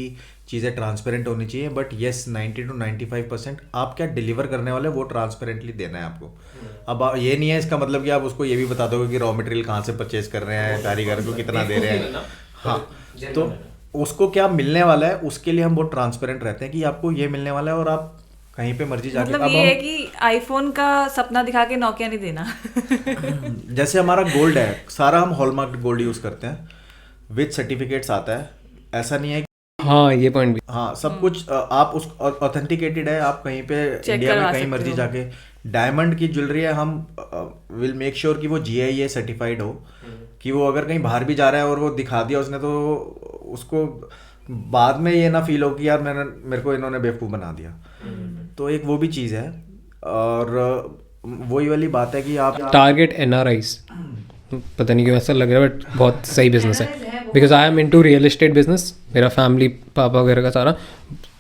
चीज़ें ट्रांसपेरेंट होनी चाहिए, बट येस 90 to 95% आप क्या डिलीवर करने वाले वो ट्रांसपेरेंटली देना है आपको। अब ये नहीं है इसका मतलब कि आप उसको ये भी बता दोगे कि रॉ मटेरियल कहाँ से परचेज कर रहे हैं, कारीगर को कितना दे रहे हैं। हाँ, तो उसको क्या मिलने वाला है उसके लिए हम बहुत ट्रांसपेरेंट रहते हैं कि आपको ये मिलने वाला है और आप कहीं पे मर्जी जाके। मतलब ये है कि आईफोन का सपना दिखा के नोकिया नहीं देना। जैसे हमारा गोल्ड है, सारा हम हॉलमार्क गोल्ड यूज करते हैं, विद सर्टिफिकेट्स आता है, ऐसा नहीं है कि हाँ ये पॉइंट भी, हाँ सब कुछ आप उस ऑथेंटिकेटेड है, आप कहीं पे इंडिया में कहीं मर्जी जाके। डायमंड की ज्वेलरी है, हम विल मेक श्योर कि वो GIA सर्टिफाइड हो, कि वो अगर कहीं बाहर भी जा रहा है और वो दिखा दिया उसने, तो उसको बाद में ये ना फील हो कि यार मेरे को इन्होंने बेवकूफ़ बना दिया। तो एक वो भी चीज़ है। और वही वाली बात है कि आप टारगेट NRIs, पता नहीं क्यों ऐसा लग रहा है, बट बहुत सही बिजनेस है, because I am into real estate business. मेरा फैमिली पापा वगैरह का सारा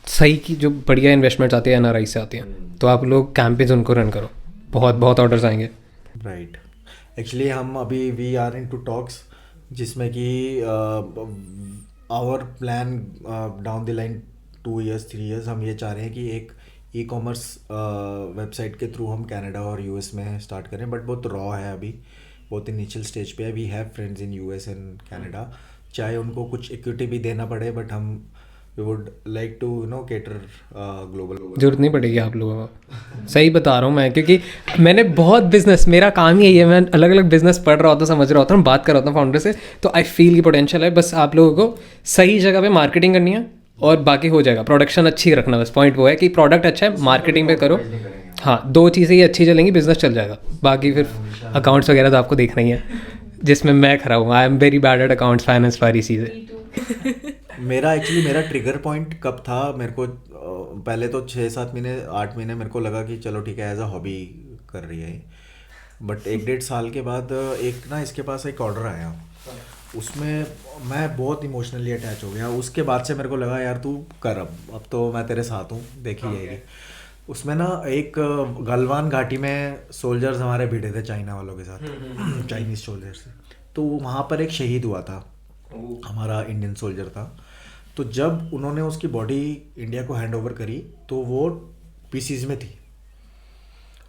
सही की जो बढ़िया इन्वेस्टमेंट्स आती है NRI से आती हैं, तो आप लोग कैंपेन्स उनको रन करो, बहुत ऑर्डर्स आएंगे। राइट। एक्चुअली हम अभी वी आर इनटू टॉक्स जिसमें कि our plan down the line 2 years 3 years हम ये चाह रहे हैं कि एक ई-कॉमर्स वेबसाइट के थ्रू हम कनाडा और यूएस में स्टार्ट करें, बट बहुत रॉ है अभी, बहुत इनिशियल स्टेज पे है. We have friends in US and Canada, चाहे उनको कुछ इक्विटी भी देना पड़े, बट हम we would like to cater global. जरूरत नहीं पड़ेगी आप लोगों को, सही बता रहा हूँ मैं, क्योंकि मैंने बहुत बिजनेस, मेरा काम ही यही है, मैं अलग अलग बिजनेस पढ़ रहा होता हूँ, समझ रहा होता हूँ, बात कर रहा होता हूँ फाउंडर से, तो आई फील की पोटेंशियल है. बस आप लोगों को सही जगह पे मार्केटिंग करनी है और बाकी हो जाएगा. प्रोडक्शन अच्छी रखना, बस पॉइंट वो है कि प्रोडक्ट अच्छा है, मार्केटिंग पे करो. हाँ, 2 चीज़ें ही अच्छी चलेंगी, बिजनेस चल जाएगा. बाकी फिर अकाउंट्स वगैरह तो आपको देखना ही है, जिसमें मैं खड़ा हूँ. आई am very bad at accounts, finance, सारी चीज़ें. मेरा ट्रिगर पॉइंट कब था, मेरे को पहले तो 6-7 महीने 8 महीने मेरे को लगा कि चलो ठीक है, एज अ हॉबी कर रही है, बट 1-1.5 साल के बाद इसके पास एक ऑर्डर आया, उसमें मैं बहुत इमोशनली अटैच हो गया. उसके बाद से मेरे को लगा यार तू कर, अब तो मैं तेरे साथ हूँ, देखी जाएगी. उसमें एक गलवान घाटी में सोल्जर्स हमारे भिड़े थे चाइना वालों के साथ, चाइनीज सोल्जर्स. तो वहाँ पर एक शहीद हुआ था, हमारा इंडियन सोल्जर था. तो जब उन्होंने उसकी बॉडी इंडिया को हैंड ओवर करी तो वो पीसीज में थी,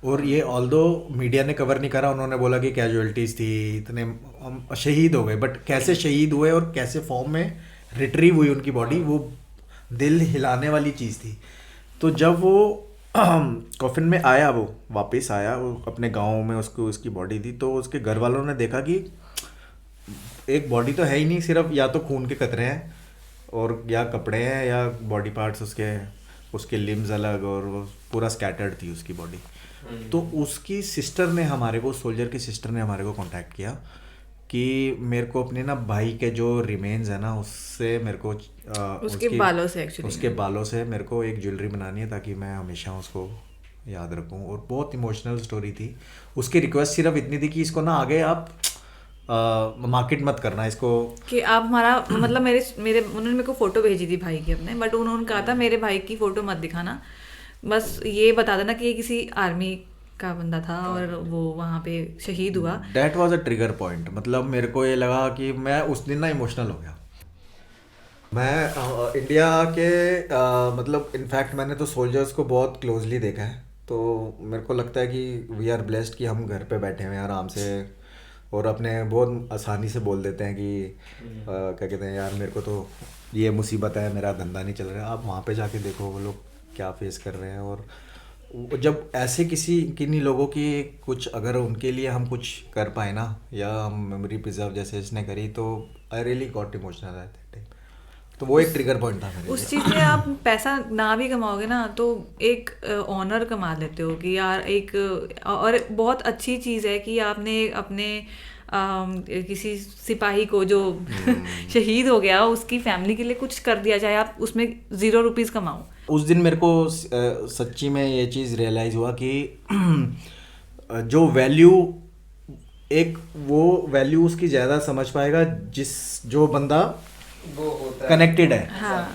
और ये ऑल्दो मीडिया ने कवर नहीं करा, उन्होंने बोला कि कैजुअलिटीज़ थी, इतने हम शहीद हो गए, बट कैसे शहीद हुए और कैसे फॉर्म में रिट्रीव हुई उनकी बॉडी, वो दिल हिलाने वाली चीज़ थी. तो जब वो कॉफिन में आया, वो वापस आया, वो अपने गाँव में उसको उसकी बॉडी थी, तो उसके घर वालों ने देखा कि एक बॉडी तो है ही नहीं, सिर्फ या तो खून के कतरे हैं और या कपड़े हैं या बॉडी पार्ट्स उसके लिम्स अलग, और वो पूरा स्कैटर्ड थी उसकी बॉडी. तो उसकी सिस्टर ने हमारे को, सोल्जर की सिस्टर ने हमारे को कांटेक्ट किया कि मेरे को अपने ना भाई के जो रिमेन्स है ना, उससे मेरे को उसके बालों से एक्चुअली, उसके बालों से मेरे को एक ज्वेलरी बनानी है ताकि मैं हमेशा उसको याद रखूं. और बहुत इमोशनल स्टोरी थी. उसकी रिक्वेस्ट सिर्फ इतनी थी कि इसको ना आगे आप मार्केट मत करना इसको, कि आप हमारा मतलब मेरे उन्होंने मेरे को फ़ोटो भेजी थी भाई की अपने, बट उन्होंने कहा था मेरे भाई की फ़ोटो मत दिखाना, बस ये बता देना कि ये किसी आर्मी का बंदा था और वो वहाँ पे शहीद हुआ. That was a trigger point. मतलब मेरे को ये लगा कि मैं उस दिन ना इमोशनल हो गया. मैं इंडिया के मतलब इनफैक्ट मैंने तो सोल्जर्स को बहुत क्लोजली देखा है, तो मेरे को लगता है कि वी आर ब्लेस्ड कि हम घर पे बैठे हुए हैं आराम से, और अपने बहुत आसानी से बोल देते हैं कि क्या कहते हैं, यार मेरे को तो ये मुसीबत है, मेरा धंधा नहीं चल रहा है. आप वहाँ पे जाके देखो वो लोग क्या फेस कर रहे हैं, और जब ऐसे किन्हीं लोगों की कुछ, अगर उनके लिए हम कुछ कर पाए ना, या हम मेमोरी प्रिजर्व जैसे इसने करी, तो I really got emotional at that time. तो वो एक ट्रिगर पॉइंट था मेरे उस चीज़ से. आप पैसा ना भी कमाओगे ना, तो एक ऑनर कमा लेते हो कि यार एक, और बहुत अच्छी चीज़ है कि आपने अपने किसी सिपाही को जो शहीद हो गया, उसकी फैमिली के लिए कुछ कर दिया जाए, आप उसमें 0 रुपीज़ कमाओ. उस दिन मेरे को सच्ची में ये चीज़ रियलाइज़ हुआ कि जो वैल्यू, एक वो वैल्यू उसकी ज़्यादा समझ पाएगा जो बंदा कनेक्टेड है. हाँ.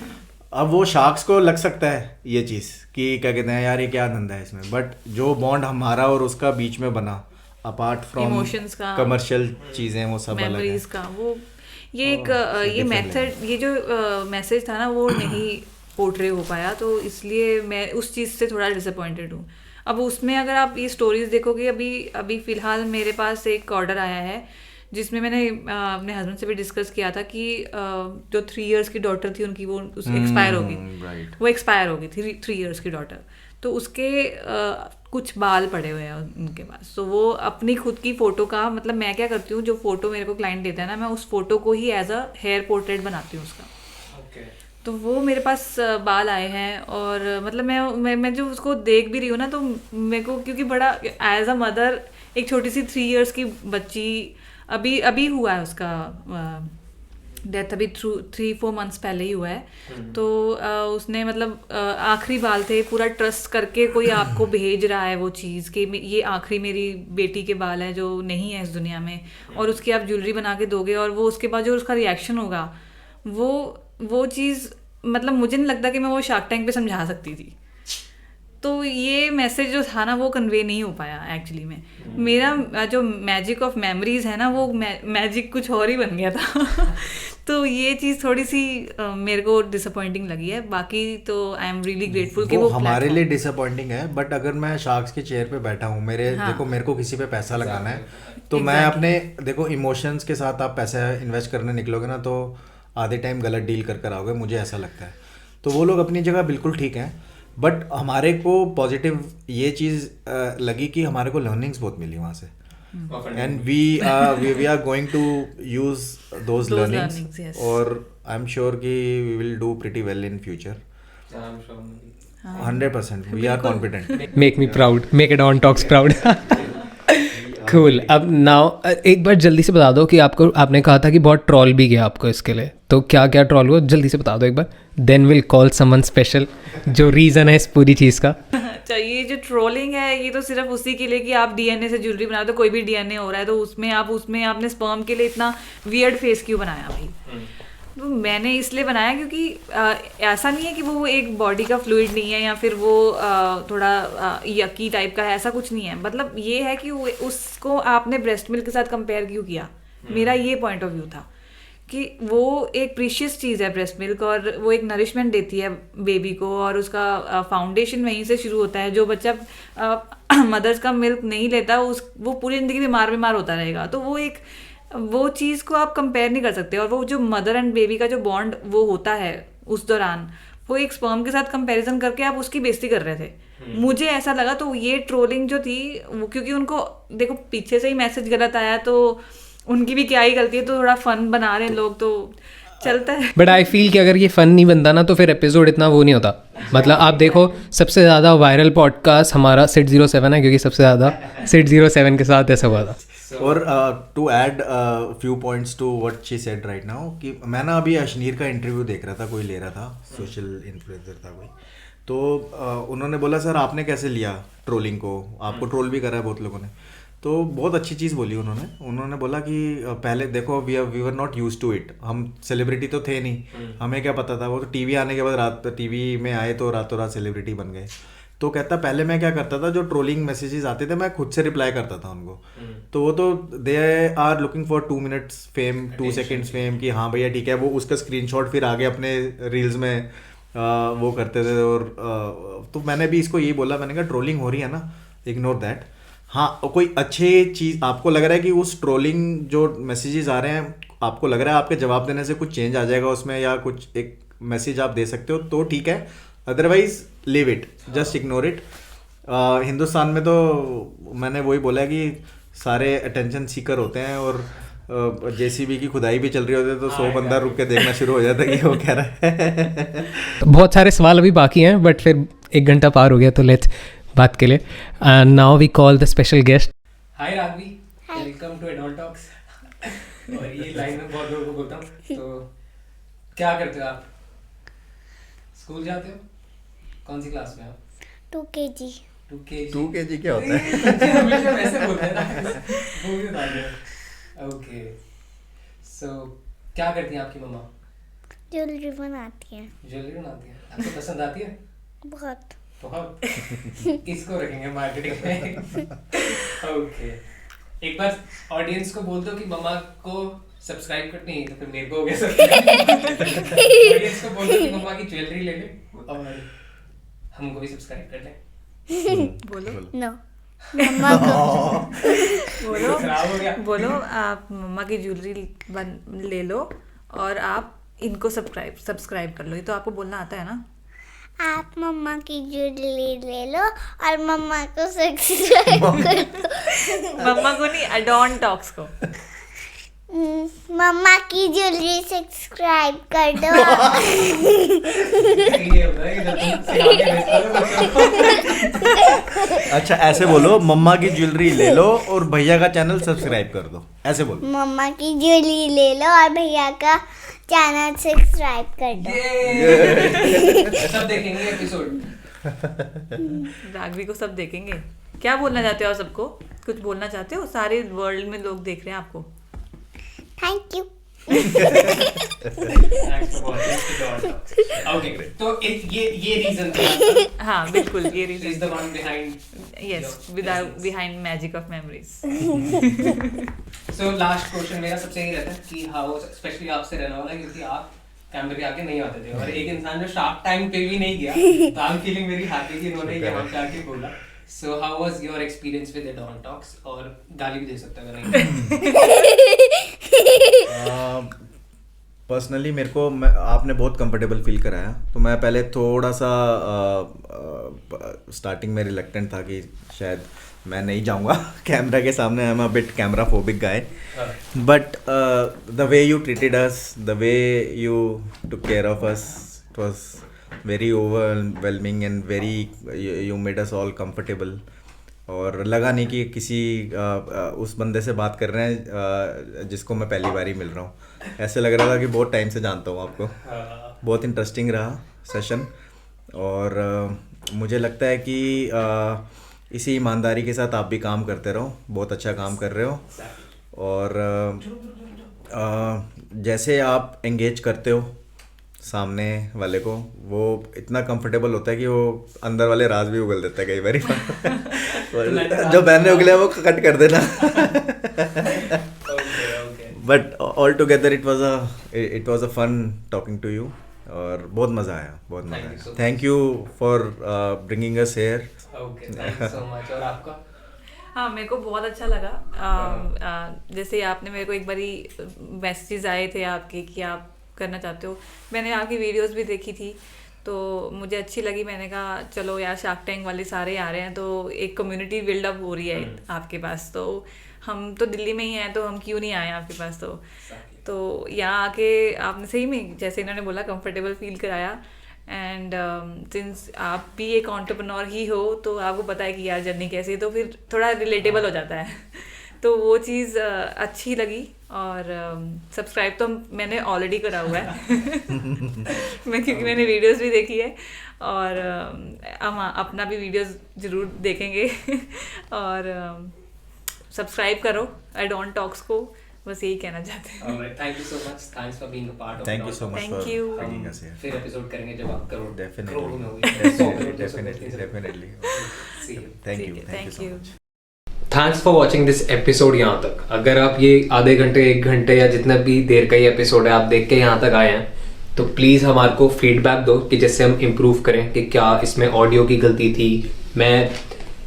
अब वो शार्क्स को लग सकता है ये चीज़ कि क्या कहते हैं, यार ये क्या धंधा है इसमें, बट जो बॉन्ड हमारा और उसका बीच में बना, अपार्ट फ्रॉम इमोशंस का, कमर्शियल चीज़ें, वो सब अलग है. मेमोरीज का वो, ये एक ये मेथड, ये जो मैसेज था ना, वो नहीं पोर्ट्रे हो पाया, तो इसलिए मैं उस चीज़ से थोड़ा डिसअपॉइंटेड हूँ. अब उसमें अगर आप ये स्टोरीज देखोगे, अभी फ़िलहाल मेरे पास एक ऑर्डर आया है जिसमें मैंने अपने हस्बैंड से भी डिस्कस किया था कि जो 3 years की डॉटर थी उनकी, वो एक्सपायर होगी, वो एक्सपायर होगी 3 years की डॉटर. तो उसके कुछ बाल पड़े हुए हैं उनके पास, तो वो अपनी खुद की फ़ोटो का, मतलब मैं क्या करती हूँ, जो फ़ोटो मेरे को क्लाइंट देता है ना, मैं उस फ़ोटो को ही एज अ हेयर पोर्ट्रेट बनाती हूँ उसका. तो वो मेरे पास बाल आए हैं, और मतलब मैं जो उसको देख भी रही हूँ ना, तो मेरे को, क्योंकि बड़ा एज अ मदर, एक छोटी सी 3 years की बच्ची, अभी हुआ है उसका डेथ, अभी 3-4 months पहले ही हुआ है. तो उसने मतलब आखिरी बाल थे, पूरा ट्रस्ट करके कोई आपको भेज रहा है वो चीज़ कि ये आखिरी मेरी बेटी के बाल हैं जो नहीं है इस दुनिया में, और उसकी आप ज्वेलरी बना के दोगे, और वो उसके बाद जो उसका रिएक्शन होगा, वो चीज़, मतलब मुझे नहीं लगता कि मैं वो शार्क टैंक पे समझा सकती थी. तो ये मैसेज जो था ना वो कन्वे नहीं हो पाया एक्चुअली में। मेरा जो मैजिक ऑफ मेमोरीज है ना वो मैजिक कुछ और ही बन गया था तो ये चीज़ थोड़ी सी मेरे को डिसअपॉइंटिंग लगी है। बाकी तो आई एम रियली ग्रेटफुल कि वो हमारे लिए डिसअपॉइंटिंग है, बट अगर मैं शार्क्स की चेयर पे बैठा हूँ, देखो मेरे को किसी पे पैसा लगाना है तो मैं अपने देखो इमोशंस के साथ आप पैसा इन्वेस्ट करने निकलोगे ना तो आधे टाइम गलत डील कर आओगे, मुझे ऐसा लगता है। तो वो लोग अपनी जगह बिल्कुल ठीक हैं, बट हमारे को पॉजिटिव ये चीज़ लगी कि हमारे को लर्निंग्स बहुत मिली वहाँ से, and we are going to use those learnings, और आई एम श्योर कि we will do pretty well in future. 100% we are confident. Make me proud, make it on talks proud. Cool. अब नाउ एक बार जल्दी से बता दो कि आपने कहा था कि बहुत ट्रॉल भी गया आपको इसके लिए, तो क्या क्या ट्रॉल हुआ जल्दी से बता दो एक बार, then will call someone special जो रीज़न है इस पूरी चीज़ का। अच्छा, ये जो ट्रोलिंग है ये तो सिर्फ उसी के लिए कि आप डीएनए से ज्वेलरी बना दो, कोई भी डीएनए हो रहा है तो उसमें आपने स्पर्म के लिए इतना वियर्ड फेस क्यों बनाया भाई? तो मैंने इसलिए बनाया क्योंकि ऐसा नहीं है कि वो एक बॉडी का फ्लूइड नहीं है या फिर वो थोड़ा यकी टाइप का है, ऐसा कुछ नहीं है। मतलब ये है कि उसको आपने ब्रेस्ट मिल्क के साथ कंपेयर क्यों किया? मेरा ये पॉइंट ऑफ व्यू था कि वो एक प्रीशियस चीज़ है ब्रेस्ट मिल्क, और वो एक नरिशमेंट देती है बेबी को, और उसका फाउंडेशन वहीं से शुरू होता है। जो बच्चा मदर्स का मिल्क नहीं लेता वो पूरी ज़िंदगी बीमार होता रहेगा। तो वो चीज़ को आप कंपेयर नहीं कर सकते। और वो जो मदर एंड बेबी का जो बॉन्ड वो होता है उस दौरान, वो एक स्पर्म के साथ कंपैरिजन करके आप उसकी बेइज्जती कर रहे थे। मुझे ऐसा लगा। तो ये ट्रोलिंग जो थी वो, क्योंकि उनको देखो पीछे से ही मैसेज गलत आया तो उनकी भी क्या ही गलती है, तो थोड़ा फन बना रहे हैं लोग तो चलता है। बट आई फील कि अगर ये फन नहीं बनता ना तो फिर एपिसोड इतना वो नहीं होता। मतलब आप देखो सबसे ज़्यादा वायरल पॉडकास्ट हमारा सिट 07 है, क्योंकि सबसे ज़्यादा सिट 07 के साथ ऐसा हुआ था। और to add few points to what she said right now, कि मैं ना अभी अशनीर का इंटरव्यू देख रहा था, कोई ले रहा था, सोशल इन्फ्लुएंसर था कोई, तो उन्होंने बोला सर आपने कैसे लिया ट्रोलिंग को, आपको ट्रोल भी करा है बहुत लोगों ने। तो बहुत अच्छी चीज़ बोली उन्होंने बोला कि पहले देखो we were not use to it, हम सेलिब्रिटी तो थे नहीं, हमें क्या पता था, वो तो टीवी आने के बाद टीवी में आए तो रातों रात सेलिब्रिटी बन गए। तो कहता पहले मैं क्या करता था, जो ट्रोलिंग मैसेजेस आते थे मैं खुद से रिप्लाई करता था उनको, तो वो तो they are looking for 2 minutes fame, 2 seconds fame, कि हाँ भैया ठीक है, वो उसका स्क्रीनशॉट फिर आगे अपने रील्स में वो करते थे। और तो मैंने भी इसको यही बोला, मैंने कहा ट्रोलिंग हो रही है ना, इग्नोर दैट। हाँ, कोई अच्छी चीज़ आपको लग रहा है कि उस ट्रोलिंग जो मैसेजेस आ रहे हैं, आपको लग रहा है आपके जवाब देने से कुछ चेंज आ जाएगा उसमें, या कुछ एक मैसेज आप दे सकते हो तो ठीक है, otherwise leave it, just ignore it. Hindustan में तो मैंने वही बोला है कि सारे अटेंशन सीकर होते हैं, और जेसीबी की खुदाई भी चल रही होती है तो 100 बंदा रुक के देखना शुरू हो जाता है कि वो कह रहा है। बहुत सारे सवाल अभी बाकी हैं, बट फिर 1 घंटा पार हो गया, तो लेट्स बात के लिए now we call the special guest. Hi Raghavi, welcome to Addon Talks. और ये लाइन में बहुत लोगों को बोलता हूँ, तो क्या करते हो आप? स्कूल जाते हो? कौन सी क्लास में आप? 2kg। 2kg क्या होता है? हमेशा वैसे बोलते हैं ना। ओके, सो क्या करती हैं आपकी मम्मा? ज्वेलरी बनाती है। ज्वेलरी बनाती है, आपको पसंद आती है? बहुत। किसको रखेंगे मार्केटिंग में? ओके, एक बार ऑडियंस को बोल दो कि मम्मा को सब्सक्राइब करनी है, तो फिर मेरे को हो गया सब्सक्राइब। ऑडियंस को बोल दो कि मम्मा की ज्वेलरी ले ले और हमको भी सब्सक्राइब कर ले। बोलो नो, मम्मा को बोलो आप मम्मा की ज्वेलरी ले लो और आप इनको सब्सक्राइब कर लो। ये तो आपको बोलना आता है ना? आप मम्मा की ज्वेलरी ले लो और मम्मा को सब्सक्राइब कर दो। मम्मा को नहीं, एडॉन टॉक्स को। मम्मा की ज्वेलरी सब्सक्राइब कर दो। अच्छा, ऐसे बोलो, मम्मा की ज्वेलरी ले लो और भैया का चैनल सब्सक्राइब कर दो, ऐसे बोलो। मम्मा की ज्वेलरी ले लो और भैया का चैनल सब्सक्राइब कर दो। सब देखेंगे एपिसोड। राघवी को सब देखेंगे। क्या बोलना चाहते हो आप सबको? कुछ बोलना चाहते हो? सारे वर्ल्ड में लोग देख रहे हैं आपको। Thank you. ओके तो ये रीजन था, हाँ बिल्कुल ये is reason, the one behind. Yes, without behind magic of memories. So last question मेरा सबसे यही रहता है कि हाउ, स्पेशली आपसे रहने वाला है क्योंकि आप कैमरे के आगे नहीं आते थे और एक इंसान जो शार्क टैंक पे भी नहीं गया, तो I am feeling very happy कि इन्होंने यहाँ पे आके बोला। So how was your experience with the Don talks, और गाली भी दे सकते हो अगर नहीं। पर्सनली मेरे को आपने बहुत कंफर्टेबल फील कराया, तो मैं पहले थोड़ा सा स्टार्टिंग में रिलक्टेंट था कि शायद मैं नहीं जाऊंगा कैमरा के सामने, I am a bit camera phobic guy, but the way you treated us, the way you took care of us, it was very overwhelming and very, you made us all comfortable, और लगा नहीं कि किसी उस बंदे से बात कर रहे हैं जिसको मैं पहली बार ही मिल रहा हूँ। ऐसे लग रहा था कि बहुत टाइम से जानता हूँ आपको। बहुत इंटरेस्टिंग रहा सेशन, और मुझे लगता है कि इसी ईमानदारी के साथ आप भी काम करते रहो, बहुत अच्छा काम कर रहे हो, और जैसे आप एंगेज करते हो सामने वाले को, वो इतना कंफर्टेबल होता है कि वो अंदर वाले राज भी उगल देता है कई बार। जो मैंने उगले वो कट कर देना। But all together it was a fun talking to you, और बहुत मज़ा आया, बहुत मज़ा आया। Thank you for bringing us here. Okay, thank you so much. और आपका? हाँ, मेरे को बहुत अच्छा लगा। जैसे आपने मेरे को एक बारी मैसेजेस आए थे आपके कि आप करना चाहते हो, मैंने आपकी वीडियोस भी देखी थी, तो मुझे अच्छी लगी। मैंने कहा चलो यार, शार्क टैंक वाले सारे आ रहे हैं तो एक कम्युनिटी बिल्डअप हो रही है आपके पास, तो हम तो दिल्ली में ही हैं तो हम क्यों नहीं आए आपके पास। तो यहाँ आके आपने सही में, जैसे इन्होंने बोला, कंफर्टेबल फील कराया। एंड सिंस आप भी एक एंटरप्रेन्योर ही हो, तो आपको पता है कि यार जर्नी कैसी है, तो फिर थोड़ा रिलेटेबल हो जाता है। तो वो चीज़ अच्छी लगी। और सब्सक्राइब तो मैंने ऑलरेडी करा हुआ है क्योंकि मैंने वीडियोस भी देखी है, और हम अपना भी वीडियोस ज़रूर देखेंगे। और सब्सक्राइब करो एडॉन टॉक्स को, बस यही कहना चाहते हैं। Alright, thank you so much, thanks for being a part of. Thank you so much Thank for you. Bringing us here. फिर एपिसोड करेंगे जब आप crore definitely. Thank you so much. Thanks for watching this episode यहाँ तक। अगर आप ये आधे घंटे, 1 घंटे या जितना भी देर का ये एपिसोड है आप देख के यहाँ तक आए हैं, तो प्लीज़ हमारे को फीडबैक दो कि जिससे हम इम्प्रूव करें कि क्या इसमें ऑडियो की गलती थी, मैं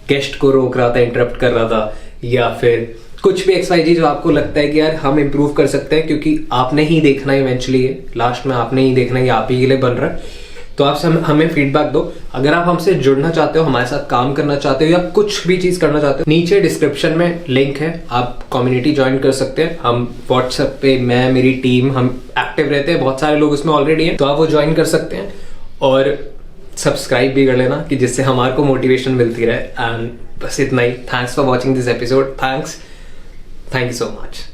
गेस्ट को रोक रहा था, इंटरप्ट कर रहा था, या फिर कुछ भी XYZ जो आपको लगता है कि यार हम इम्प्रूव कर सकते हैं, क्योंकि आपने ही देखना है इवेंचुअली, लास्ट में आपने ही देखना है, ये आप ही के लिए बन रहा है। तो आप हमें फीडबैक दो। अगर आप हमसे जुड़ना चाहते हो, हमारे साथ काम करना चाहते हो, या कुछ भी चीज़ करना चाहते हो, नीचे डिस्क्रिप्शन में लिंक है, आप कम्युनिटी ज्वाइन कर सकते हैं। हम व्हाट्सएप पे, मैं, मेरी टीम, हम एक्टिव रहते हैं, बहुत सारे लोग उसमें ऑलरेडी हैं, तो आप वो ज्वाइन कर सकते हैं। और सब्सक्राइब भी कर लेना कि जिससे हमारे को मोटिवेशन मिलती रहे। एंड बस इतना ही। Thanks for watching this episode. Thank you so much.